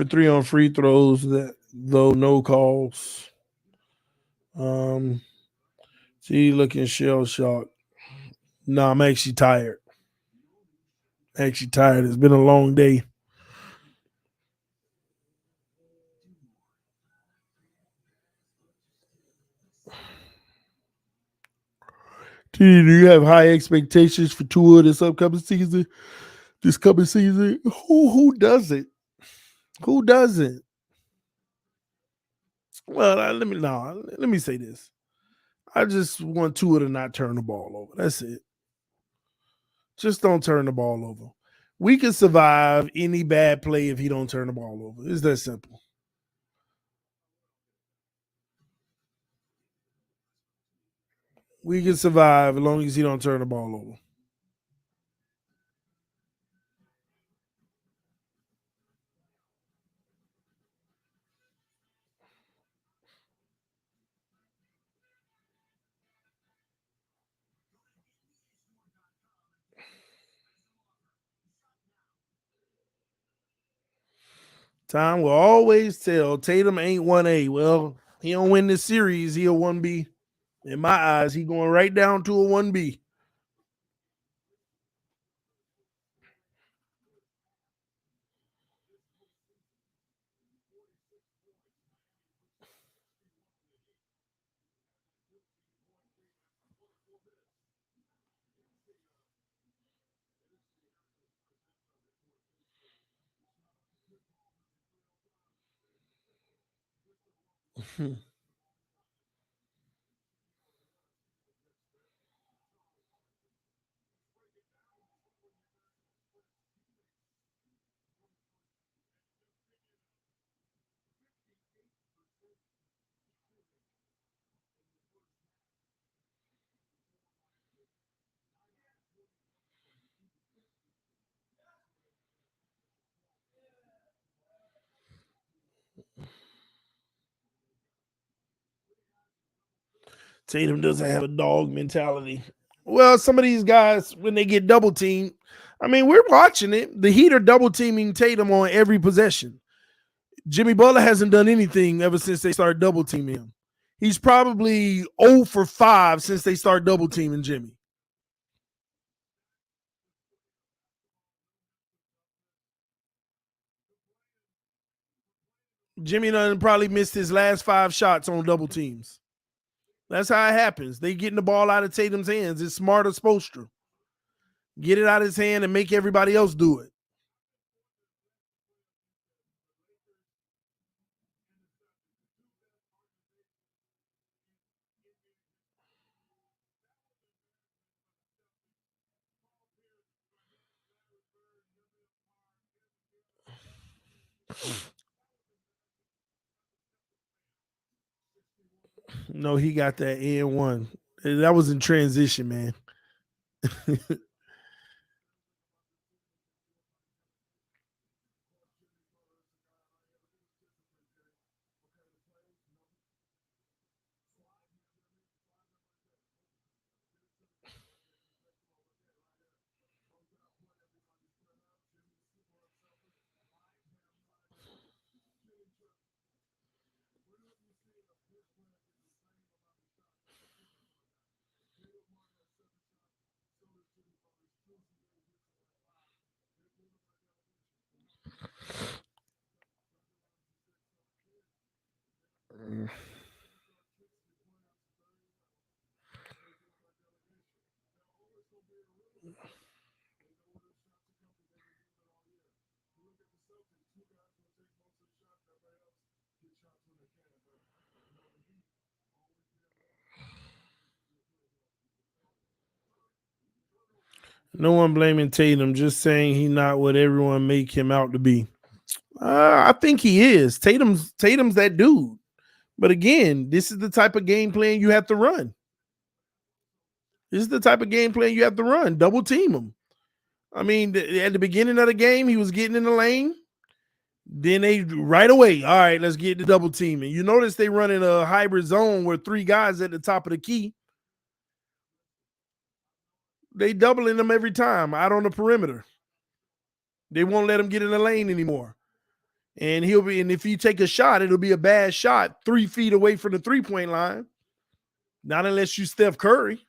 3 on free throws. That though no calls. See, looking shell shocked. No, I'm actually tired. It's been a long day. Do you have high expectations for Tua this upcoming season? This coming season? Who doesn't? Who doesn't? Well, let me say this. I just want Tua to not turn the ball over. That's it. Just don't turn the ball over. We can survive any bad play if he don't turn the ball over. It's that simple. We can survive as long as he don't turn the ball over. Time will always tell. Tatum ain't 1A. Well, he don't win this series. He a 1B. In my eyes, he going right down to a 1B. Tatum doesn't have a dog mentality. Well, some of these guys, when they get double teamed, I mean, we're watching it. The Heat are double teaming Tatum on every possession. Jimmy Butler hasn't done anything ever since they started double teaming him. He's probably 0 for 5 since they started double teaming Jimmy. Jimmy done probably missed his last 5 shots on double teams. That's how it happens. They getting the ball out of Tatum's hands. It's smart as Spoelstra. Get it out of his hand and make everybody else do it. No, he got that and one. That was in transition, man. No one blaming Tatum, just saying he not what everyone make him out to be. I think he is. Tatum's that dude. But again, this is the type of game plan you have to run. This is the type of game plan you have to run. Double team him. I mean, at the beginning of the game, he was getting in the lane. Then they right away, all right, let's get the double teaming. You notice they run in a hybrid zone where 3 guys at the top of the key. They doubling them every time out on the perimeter. They won't let him get in the lane anymore. And if you take a shot, it'll be a bad shot 3 feet away from the 3-point line. Not unless you Steph Curry.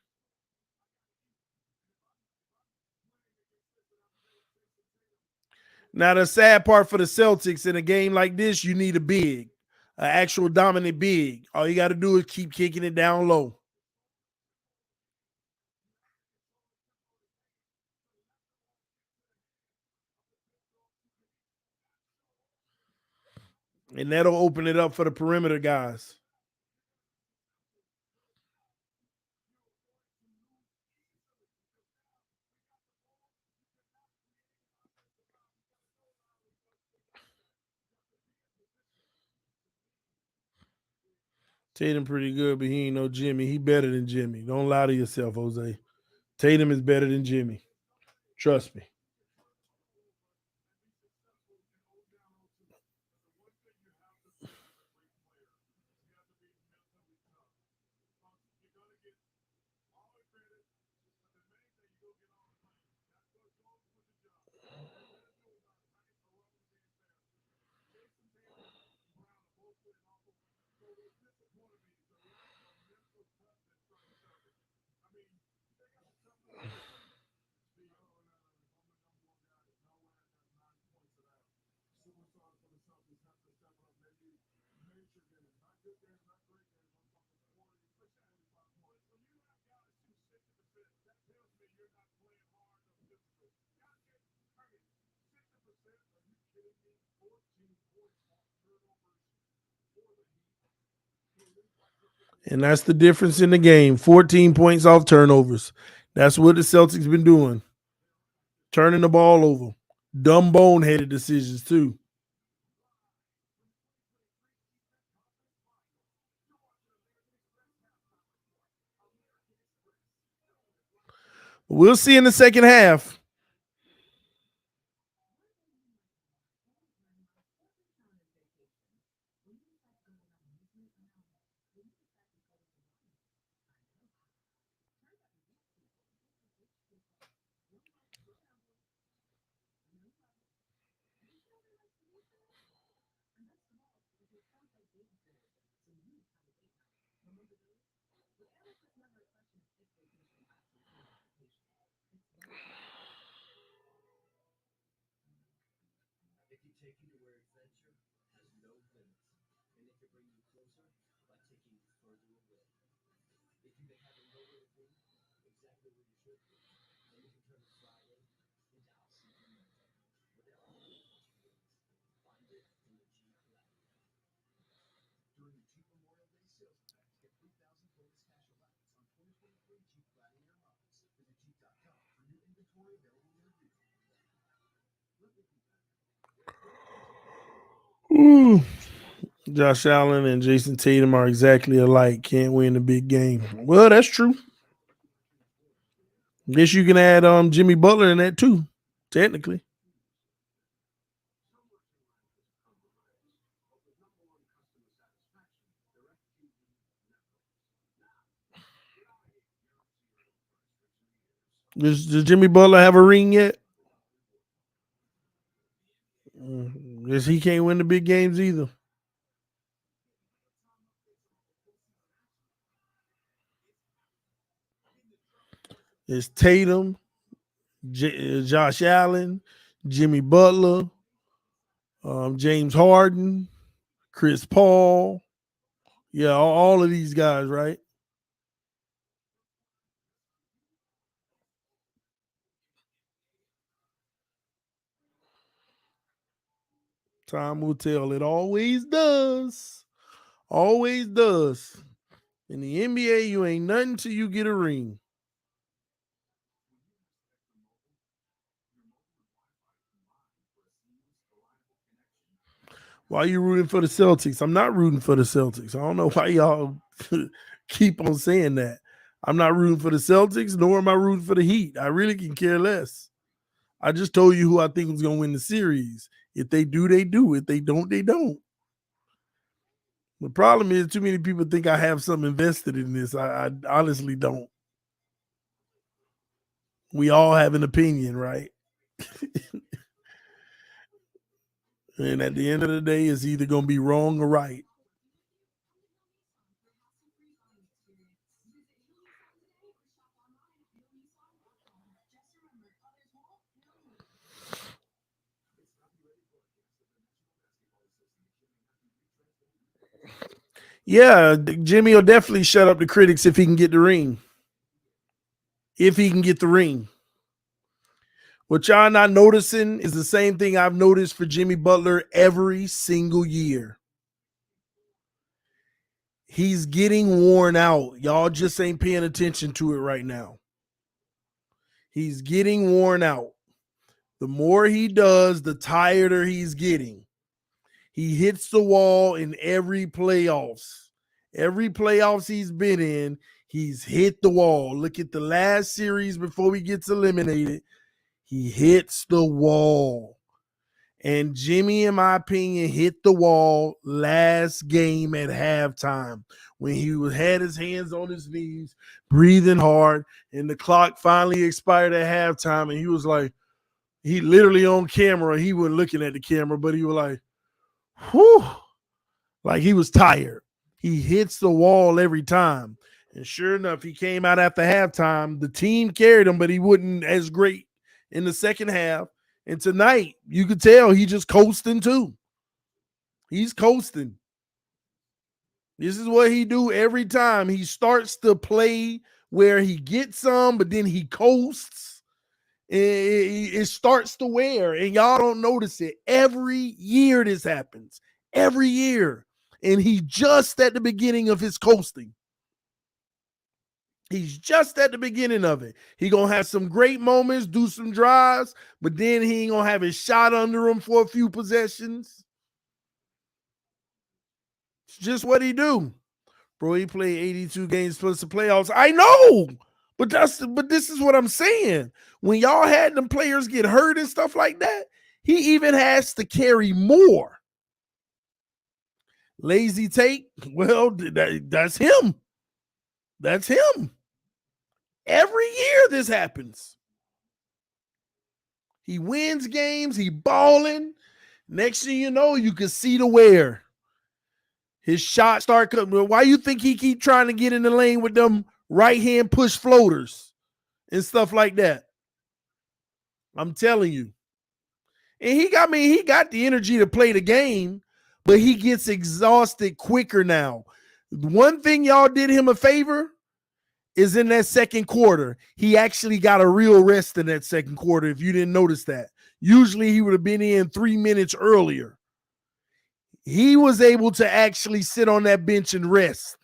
Now, the sad part for the Celtics in a game like this, you need a big, an actual dominant big. All you got to do is keep kicking it down low. And that'll open it up for the perimeter guys. Tatum pretty good, but he ain't no Jimmy. He better than Jimmy. Don't lie to yourself, Jose. Tatum is better than Jimmy. Trust me. And that's the difference in the game. 14 points off turnovers. That's what the Celtics been doing. Turning the ball over. Dumb boneheaded decisions too. We'll see in the second half. Ooh. Josh Allen and Jason Tatum are exactly alike. Can't win the big game. Well, that's true. Guess you can add Jimmy Butler in that too, technically. Does Jimmy Butler have a ring yet? Guess he can't win the big games either. It's Tatum, Josh Allen, Jimmy Butler, James Harden, Chris Paul. Yeah, all of these guys, right? Time will tell. It always does. Always does. In the NBA, you ain't nothing till you get a ring. Why are you rooting for the Celtics? I'm not rooting for the Celtics. I don't know why y'all keep on saying that. I'm not rooting for the Celtics, nor am I rooting for the Heat. I really can care less. I just told you who I think was going to win the series. If they do, they do. If they don't, they don't. The problem is too many people think I have something invested in this. I honestly don't. We all have an opinion, right? And at the end of the day, it's either going to be wrong or right. Yeah, Jimmy will definitely shut up the critics if he can get the ring. If he can get the ring. What y'all not noticing is the same thing I've noticed for Jimmy Butler every single year. He's getting worn out. Y'all just ain't paying attention to it right now. He's getting worn out. The more he does, the tireder he's getting. He hits the wall in every playoffs. Every playoffs he's been in, he's hit the wall. Look at the last series before he gets eliminated. He hits the wall. And Jimmy, in my opinion, hit the wall last game at halftime when he had his hands on his knees, breathing hard, and the clock finally expired at halftime. And he was like, he literally on camera, he wasn't looking at the camera, but he was like, whew, like he was tired. He hits the wall every time. And sure enough, he came out after halftime. The team carried him, but he wasn't as great in the second half. And tonight, you could tell he just coasting too. He's coasting. This is what he do every time. He starts to play where he gets some, but then he coasts. It starts to wear, and y'all don't notice it. Every year this happens. Every year. And he's just at the beginning of his coasting. He's just at the beginning of it. He going to have some great moments, do some drives, but then he ain't going to have his shot under him for a few possessions. It's just what he do. Bro, he played 82 games plus the playoffs. I know, but this is what I'm saying. When y'all had them players get hurt and stuff like that, he even has to carry more. Lazy Tate, well, that's him. That's him. Every year this happens. He wins games. He balling. Next thing you know, you can see the wear. His shot start coming. Why you think he keep trying to get in the lane with them right-hand push floaters and stuff like that? I'm telling you. And he got the energy to play the game, but he gets exhausted quicker now. One thing y'all did him a favor is in that second quarter. He actually got a real rest in that second quarter, if you didn't notice that. Usually he would have been in 3 minutes earlier. He was able to actually sit on that bench and rest.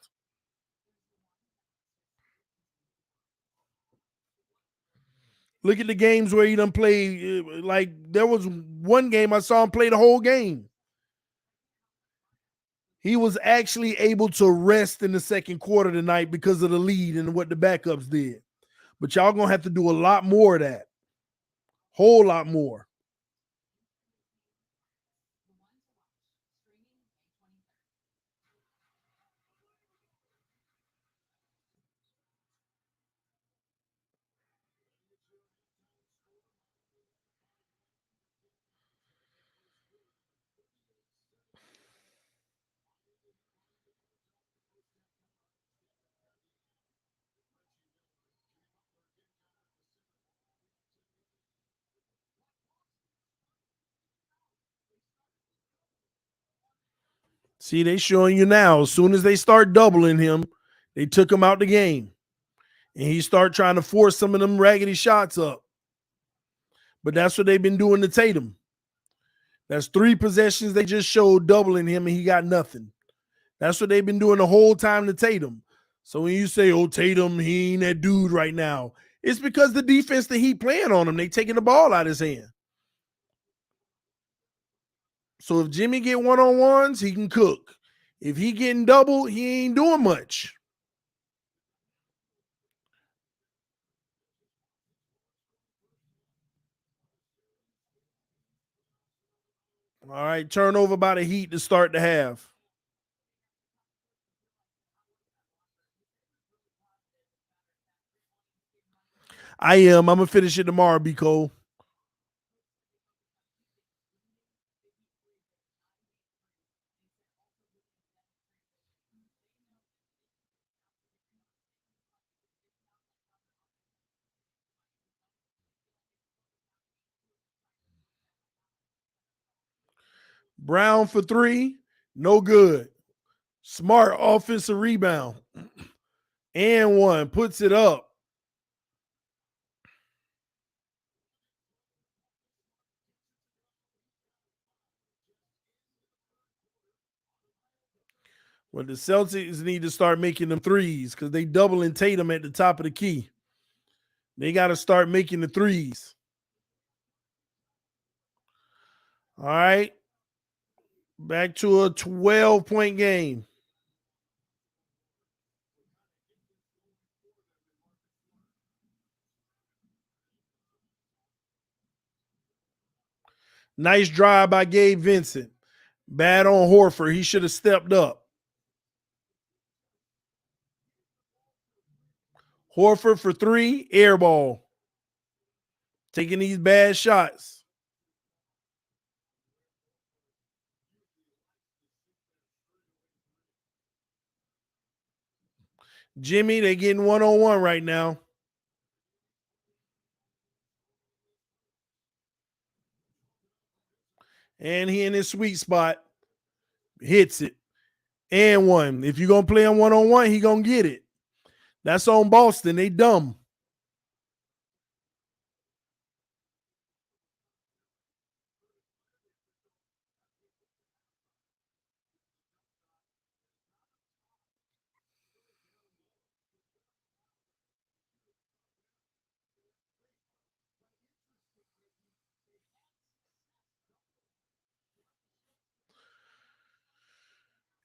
Look at the games where he done played. Like, there was one game I saw him play the whole game. He was actually able to rest in the second quarter tonight because of the lead and what the backups did. But y'all going to have to do a lot more of that. Whole lot more. See, they showing you now. As soon as they start doubling him, they took him out the game. And he start trying to force some of them raggedy shots up. But that's what they've been doing to Tatum. That's 3 possessions they just showed doubling him, and he got nothing. That's what they've been doing the whole time to Tatum. So when you say, oh, Tatum, he ain't that dude right now, it's because the defense that he playing on him, they taking the ball out of his hand. So if Jimmy get one-on-ones, he can cook. If he getting double, he ain't doing much. All right, turnover by the Heat to start the half. I am. I'm going to finish it tomorrow, B. Cole. Brown for 3, no good. Smart offensive rebound. And 1, puts it up. Well, the Celtics need to start making them threes because they doubling Tatum at the top of the key. They got to start making the threes. All right. Back to a 12-point game. Nice drive by Gabe Vincent. Bad on Horford. He should have stepped up. Horford for 3, air ball. Taking these bad shots. Jimmy, they getting 1-on-1 right now. And he in his sweet spot. Hits it. And one. If you're going to play him 1-on-1, he going to get it. That's on Boston. They dumb.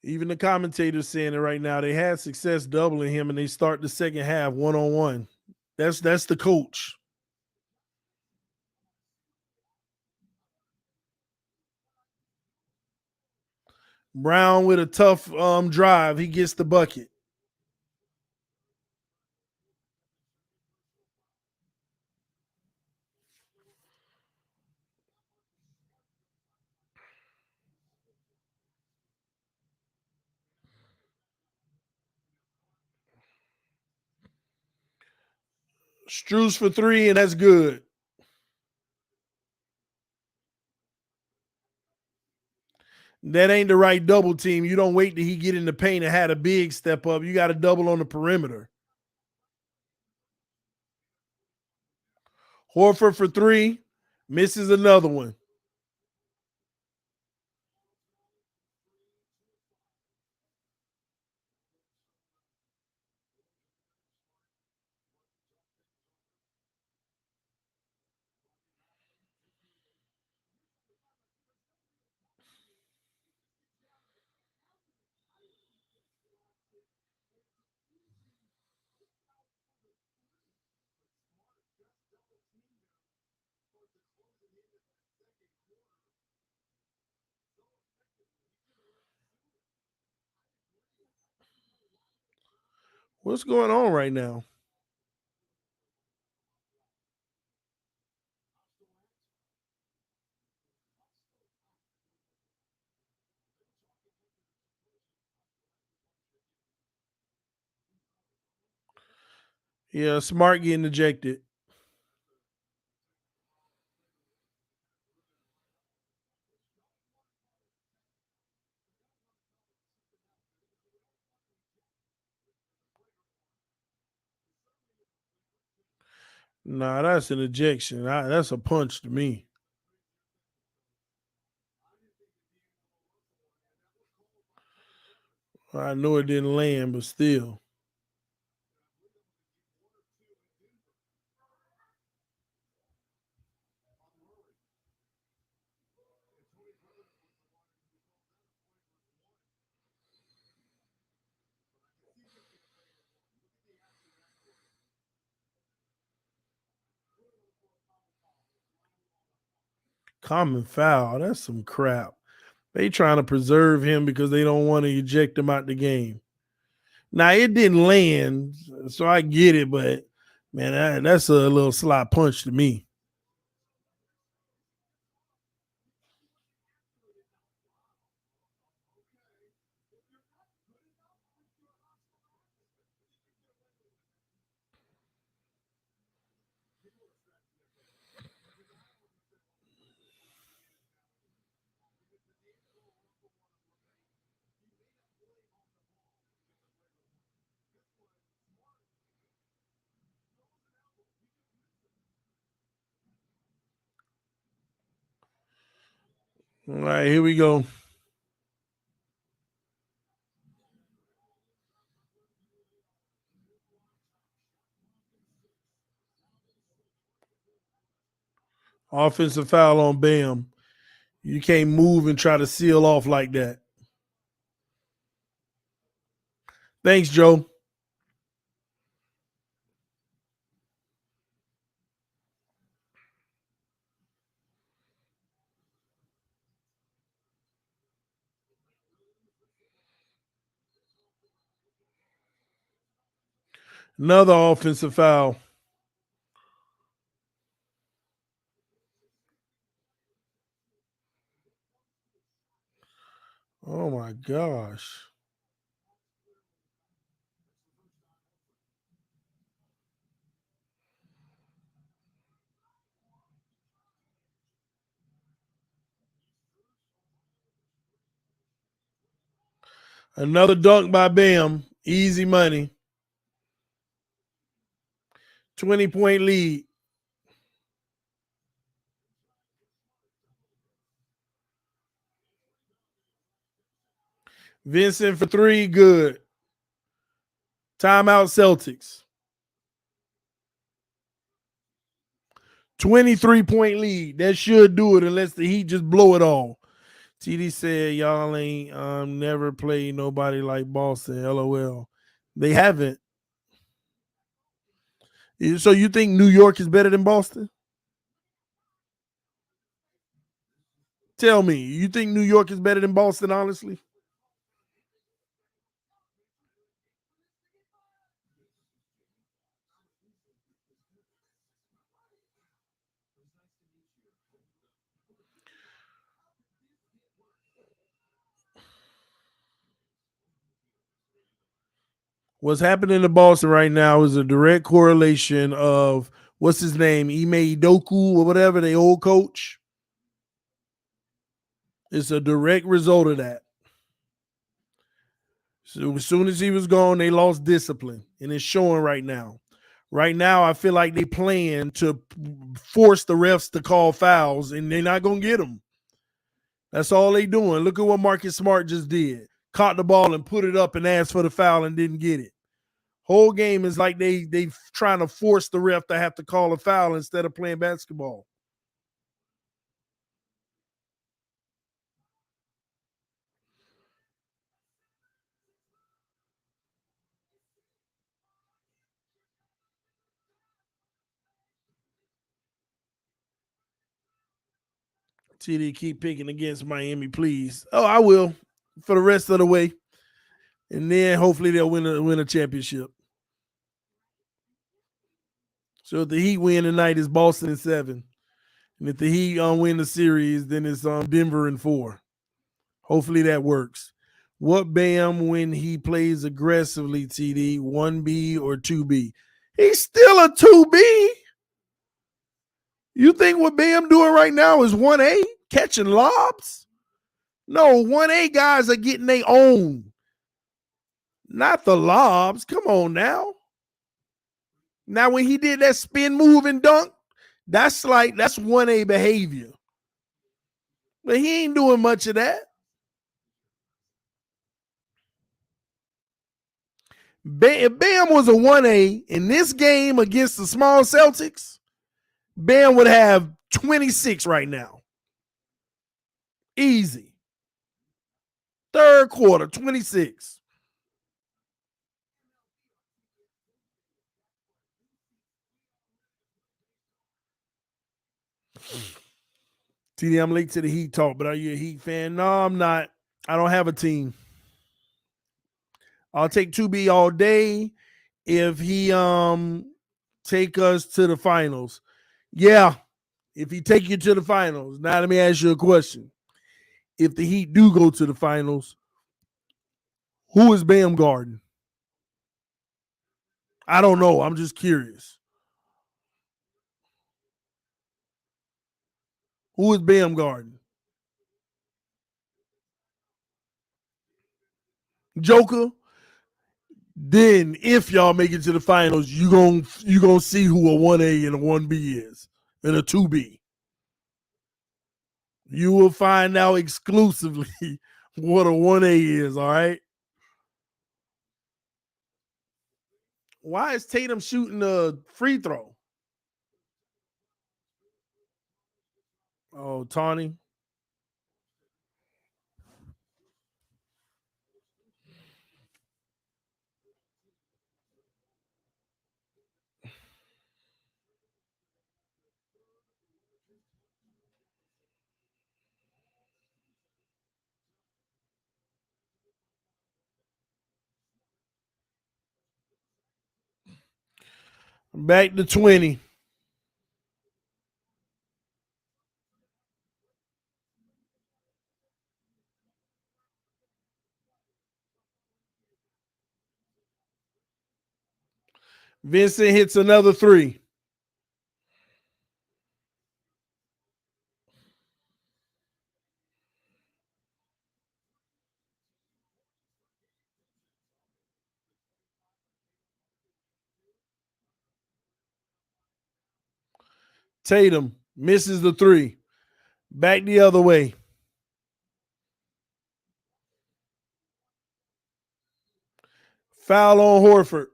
Even the commentators saying it right now. They had success doubling him, and they start the second half 1-on-1. That's the coach. Brown with a tough drive. He gets the bucket. Struz for three, and that's good. That ain't the right double team. You don't wait till he get in the paint and had a big step up. You got to double on the perimeter. Horford for three, misses another one. What's going on right now? Yeah, Smart getting ejected. Nah, that's an ejection. That's a punch to me. I know it didn't land, but still. Common foul. That's some crap. They trying to preserve him because they don't want to eject him out the game. Now it didn't land, so I get it, but man, that's a little slide punch to me. All right, here we go. Offensive foul on Bam. You can't move and try to seal off like that. Thanks, Joe. Another offensive foul. Oh my gosh. Another dunk by Bam. Easy money. 20-point lead. Vincent for three, good. Timeout Celtics. 23-point lead. That should do it unless the Heat just blow it all. TD said, y'all ain't never played nobody like Boston. LOL. They haven't. So you think New York is better than Boston? Tell me, you think New York is better than Boston, honestly? What's happening to Boston right now is a direct correlation of what's his name, Ime Doku or whatever, the old coach. It's a direct result of that. So as soon as he was gone, they lost discipline, and it's showing right now. Right now, I feel like they plan to force the refs to call fouls, and they're not going to get them. That's all they doing. Look at what Marcus Smart just did. Caught the ball and put it up and asked for the foul and didn't get it. Whole game is like they trying to force the ref to have to call a foul instead of playing basketball. TD, keep picking against Miami, please. Oh, I will for the rest of the way. And then hopefully they'll win a championship. So if the Heat win tonight, it's Boston in 7. And if the Heat win the series, then it's Denver in 4. Hopefully that works. What Bam when he plays aggressively, TD? 1B or 2B? He's still a 2B. You think what Bam doing right now is 1A? Catching lobs? No, 1A guys are getting their own. Not the lobs. Come on now. Now, when he did that spin move and dunk, that's 1A behavior. But he ain't doing much of that. If Bam was a 1A in this game against the small Celtics, Bam would have 26 right now. Easy. Third quarter, 26. TD, I'm late to the Heat talk, but are you a Heat fan? No, I'm not. I don't have a team. I'll take 2B all day if he take us to the finals. Yeah, if he take you to the finals. Now let me ask you a question. If the Heat do go to the finals, who is Bam guarding? I don't know. I'm just curious. Who is Bam guarding? Joker? Then if y'all make it to the finals, you gonna see who a 1A and a 1B is and a 2B. You will find out exclusively what a 1A is, all right? Why is Tatum shooting a free throw? Oh, Tawny. Back to 20. Vincent hits another 3. Tatum misses the three. Back the other way. Foul on Horford.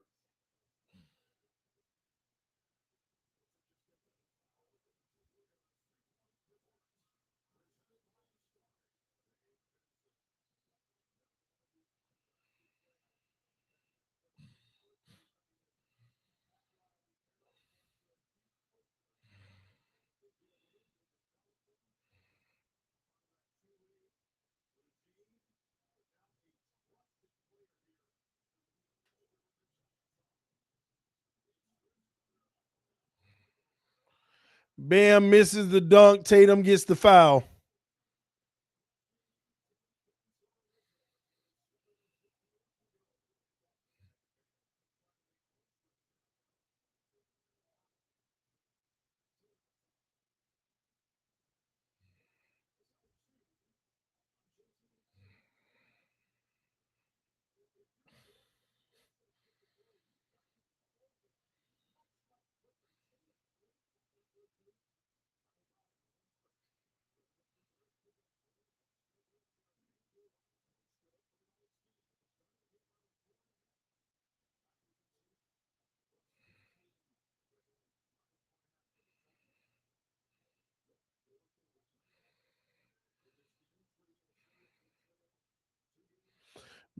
Bam misses the dunk. Tatum gets the foul.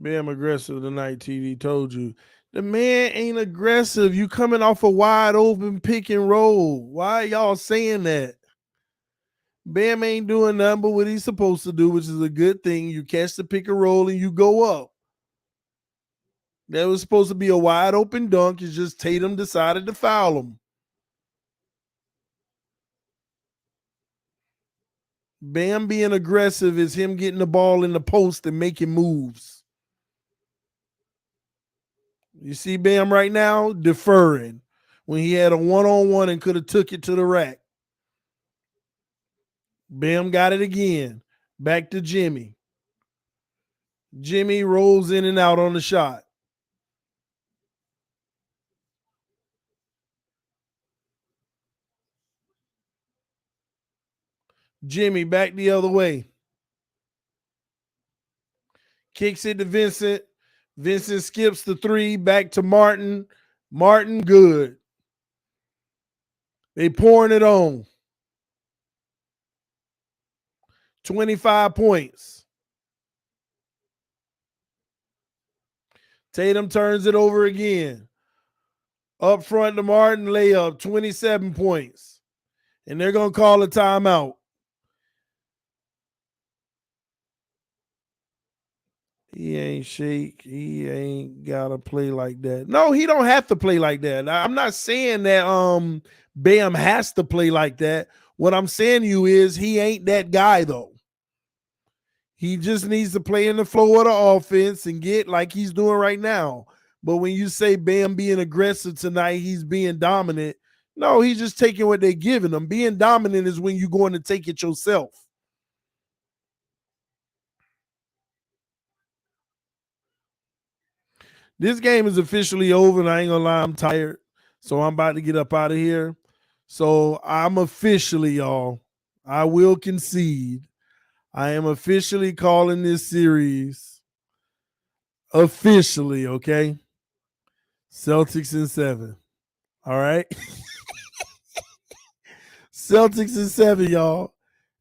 Bam aggressive tonight, TD told you. The man ain't aggressive. You coming off a wide open pick and roll. Why y'all saying that? Bam ain't doing nothing but what he's supposed to do, which is a good thing. You catch the pick and roll and you go up. That was supposed to be a wide open dunk. It's just Tatum decided to foul him. Bam being aggressive is him getting the ball in the post and making moves. You see Bam right now deferring when he had a one-on-one and could have took it to the rack. Bam got it again. Back to Jimmy. Jimmy rolls in and out on the shot. Jimmy back the other way. Kicks it to Vincent. Vincent skips the three. Back to Martin. Martin, good. They pouring it on. 25 points. Tatum turns it over again. Up front to Martin, layup, 27 points. And they're going to call a timeout. He ain't shake. He ain't got to play like that. No, he don't have to play like that. I'm not saying that Bam has to play like that. What I'm saying to you is he ain't that guy, though. He just needs to play in the flow of the offense and get like he's doing right now. But when you say Bam being aggressive tonight, he's being dominant. No, he's just taking what they're giving him. Being dominant is when you're going to take it yourself. This game is officially over, and I ain't gonna lie, I'm tired. So I'm about to get up out of here. So I'm officially, y'all, I will concede. I am officially calling this series officially, okay? Celtics in 7. All right. Celtics in 7, y'all.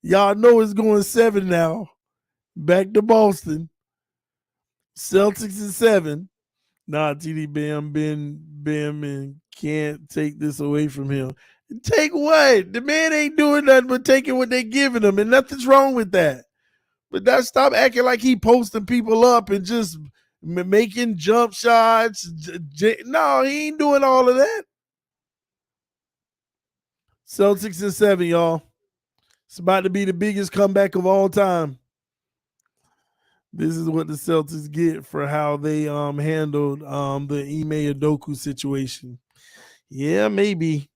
Y'all know it's going 7 now. Back to Boston. Celtics in 7. Nah, TD Bam, and can't take this away from him. Take what? The man ain't doing nothing but taking what they giving him, and nothing's wrong with that. But that stop acting like he posting people up and just making jump shots. No, he ain't doing all of that. Celtics in 7, y'all. It's about to be the biggest comeback of all time. This is what the Celtics get for how they handled the Ime Udoka situation. Yeah, maybe.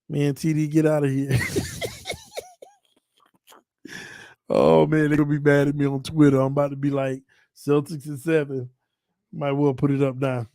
Man, TD, get out of here. Oh, man, they're going to be mad at me on Twitter. I'm about to be like, Celtics in 7. Might well put it up now.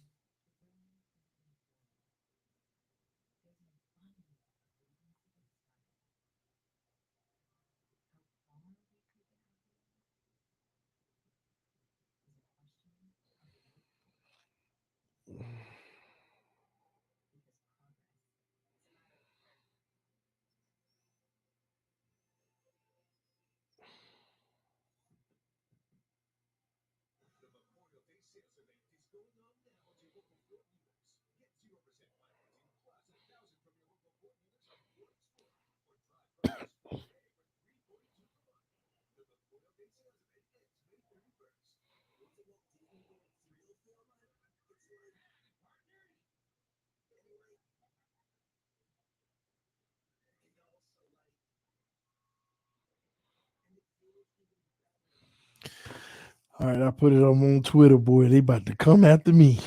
All right, I put it on Twitter, boy. They about to come after me.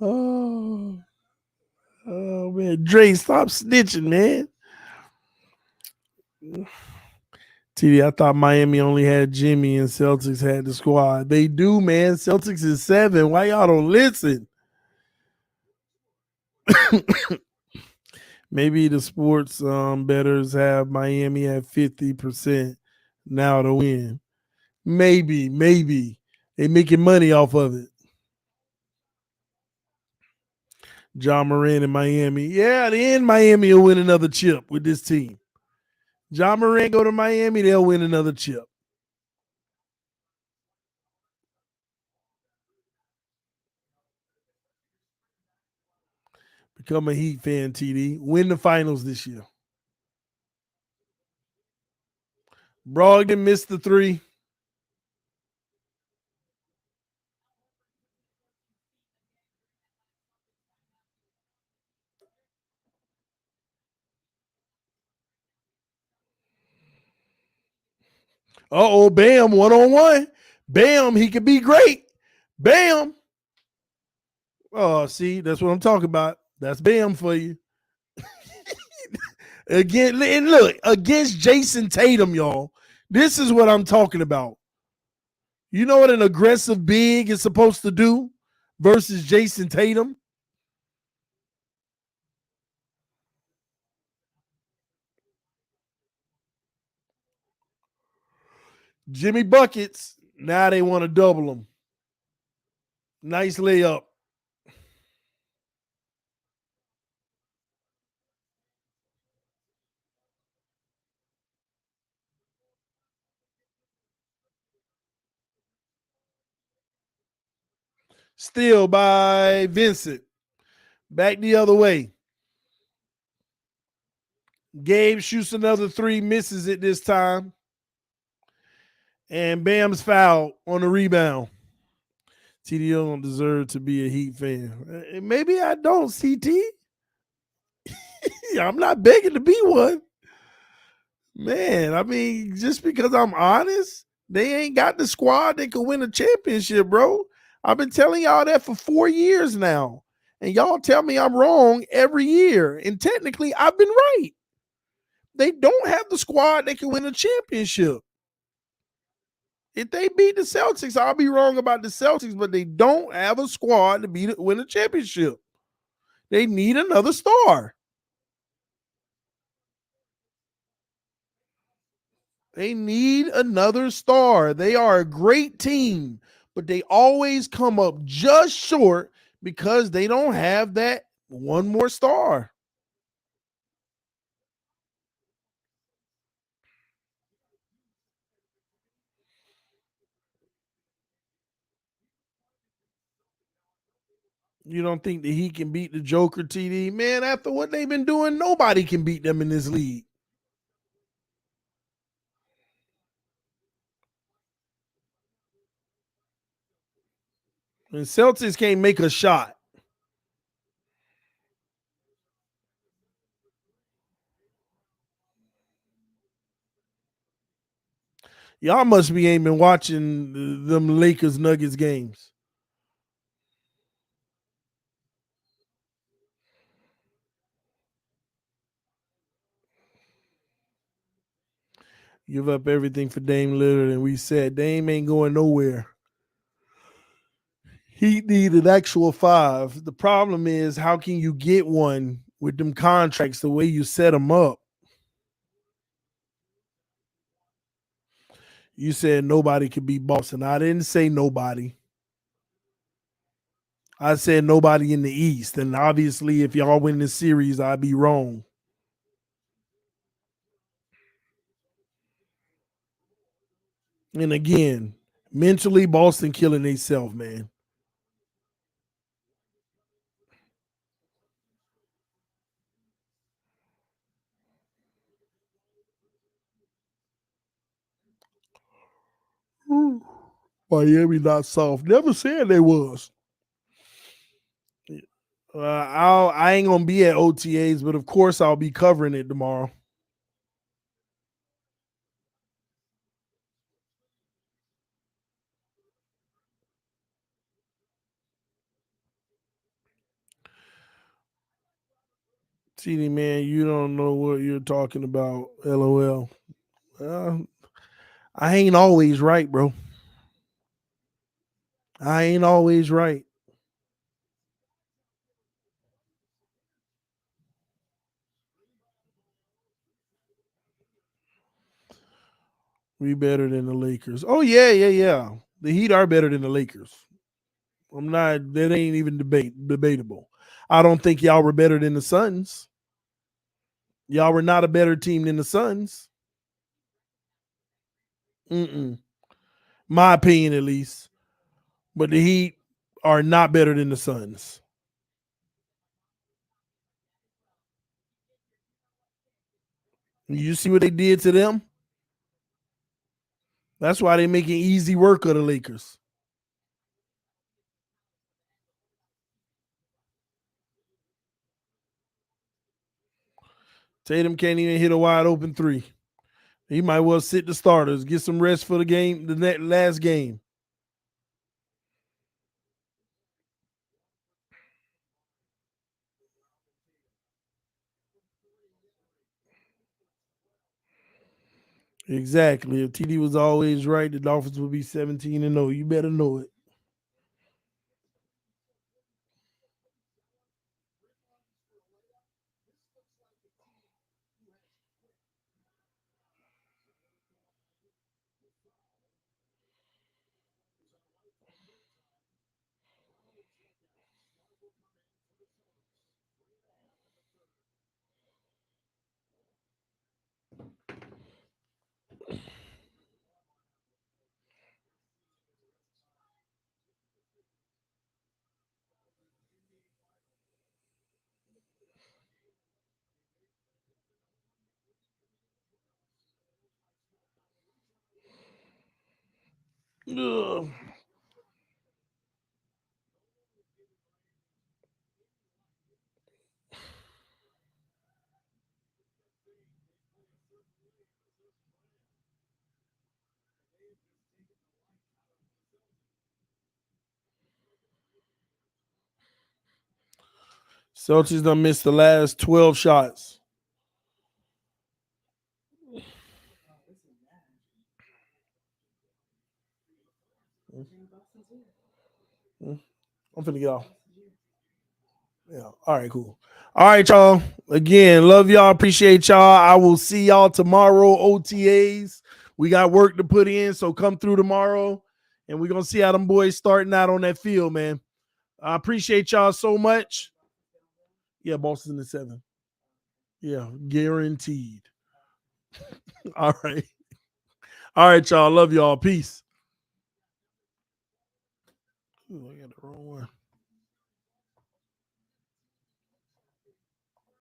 oh, oh man, Dre, stop snitching, man. TD, I thought Miami only had Jimmy and Celtics had the squad. They do, man. Celtics is 7. Why y'all don't listen? Maybe the sports bettors have Miami at 50% now to win. Maybe. They making money off of it. John Moran in Miami. Yeah, then Miami will win another chip with this team. John Moran go to Miami, they'll win another chip. Become a Heat fan, TD. Win the finals this year. Brogdon missed the 3. Uh-oh, Bam, one-on-one. Bam, he could be great. Bam. Oh, see, that's what I'm talking about. That's Bam for you. Again, and look, against Jason Tatum, y'all. This is what I'm talking about. You know what an aggressive big is supposed to do versus Jason Tatum? Jimmy buckets. Now they want to double them. Nice layup. Steal by Vincent. Back the other way. Gabe shoots another 3, misses it this time. And Bam's fouled on the rebound. TDO don't deserve to be a Heat fan. Maybe I don't, CT. I'm not begging to be one. Man, I mean, just because I'm honest, they ain't got the squad that could win a championship, bro. I've been telling y'all that for 4 years now. And y'all tell me I'm wrong every year. And technically, I've been right. They don't have the squad that can win a championship. If they beat the Celtics, I'll be wrong about the Celtics, but they don't have a squad to win a championship. They need another star. They need another star. They are a great team, but they always come up just short because they don't have that one more star. You don't think that he can beat the Joker, TD? Man, after what they've been doing, nobody can beat them in this league. And Celtics can't make a shot. Y'all must be ain't been watching them Lakers Nuggets games. Give up everything for Dame Lillard, and we said Dame ain't going nowhere. He need an actual 5. The problem is, how can you get one with them contracts the way you set them up? You said nobody could beat Boston. I didn't say nobody. I said nobody in the East. And obviously, if y'all win this series, I'd be wrong. And again, mentally, Boston killing themselves, man. Miami not soft. Never said they was. I ain't gonna be at OTAs, but of course I'll be covering it tomorrow. TD man, you don't know what you're talking about. LOL. I ain't always right, bro. I ain't always right. We better than the Lakers. Oh yeah. The Heat are better than the Lakers. I'm not. That ain't even debatable. I don't think y'all were better than the Suns. Y'all were not a better team than the Suns. My opinion, at least. But the Heat are not better than the Suns. You see what they did to them? That's why they making easy work of the Lakers. Tatum can't even hit a wide open three. He might well sit the starters, get some rest for the game, the last game. Exactly. If TD was always right, the Dolphins would be 17-0. You better know it. Ugh. Celtics done missed the last 12 shots. I'm finna get off. Yeah. All right, cool. All right, y'all. Again, love y'all. Appreciate y'all. I will see y'all tomorrow, OTAs. We got work to put in, so come through tomorrow. And we're going to see how them boys starting out on that field, man. I appreciate y'all so much. Yeah, Boston in 7. Yeah, guaranteed. All right. All right, y'all. Love y'all. Peace. Ooh,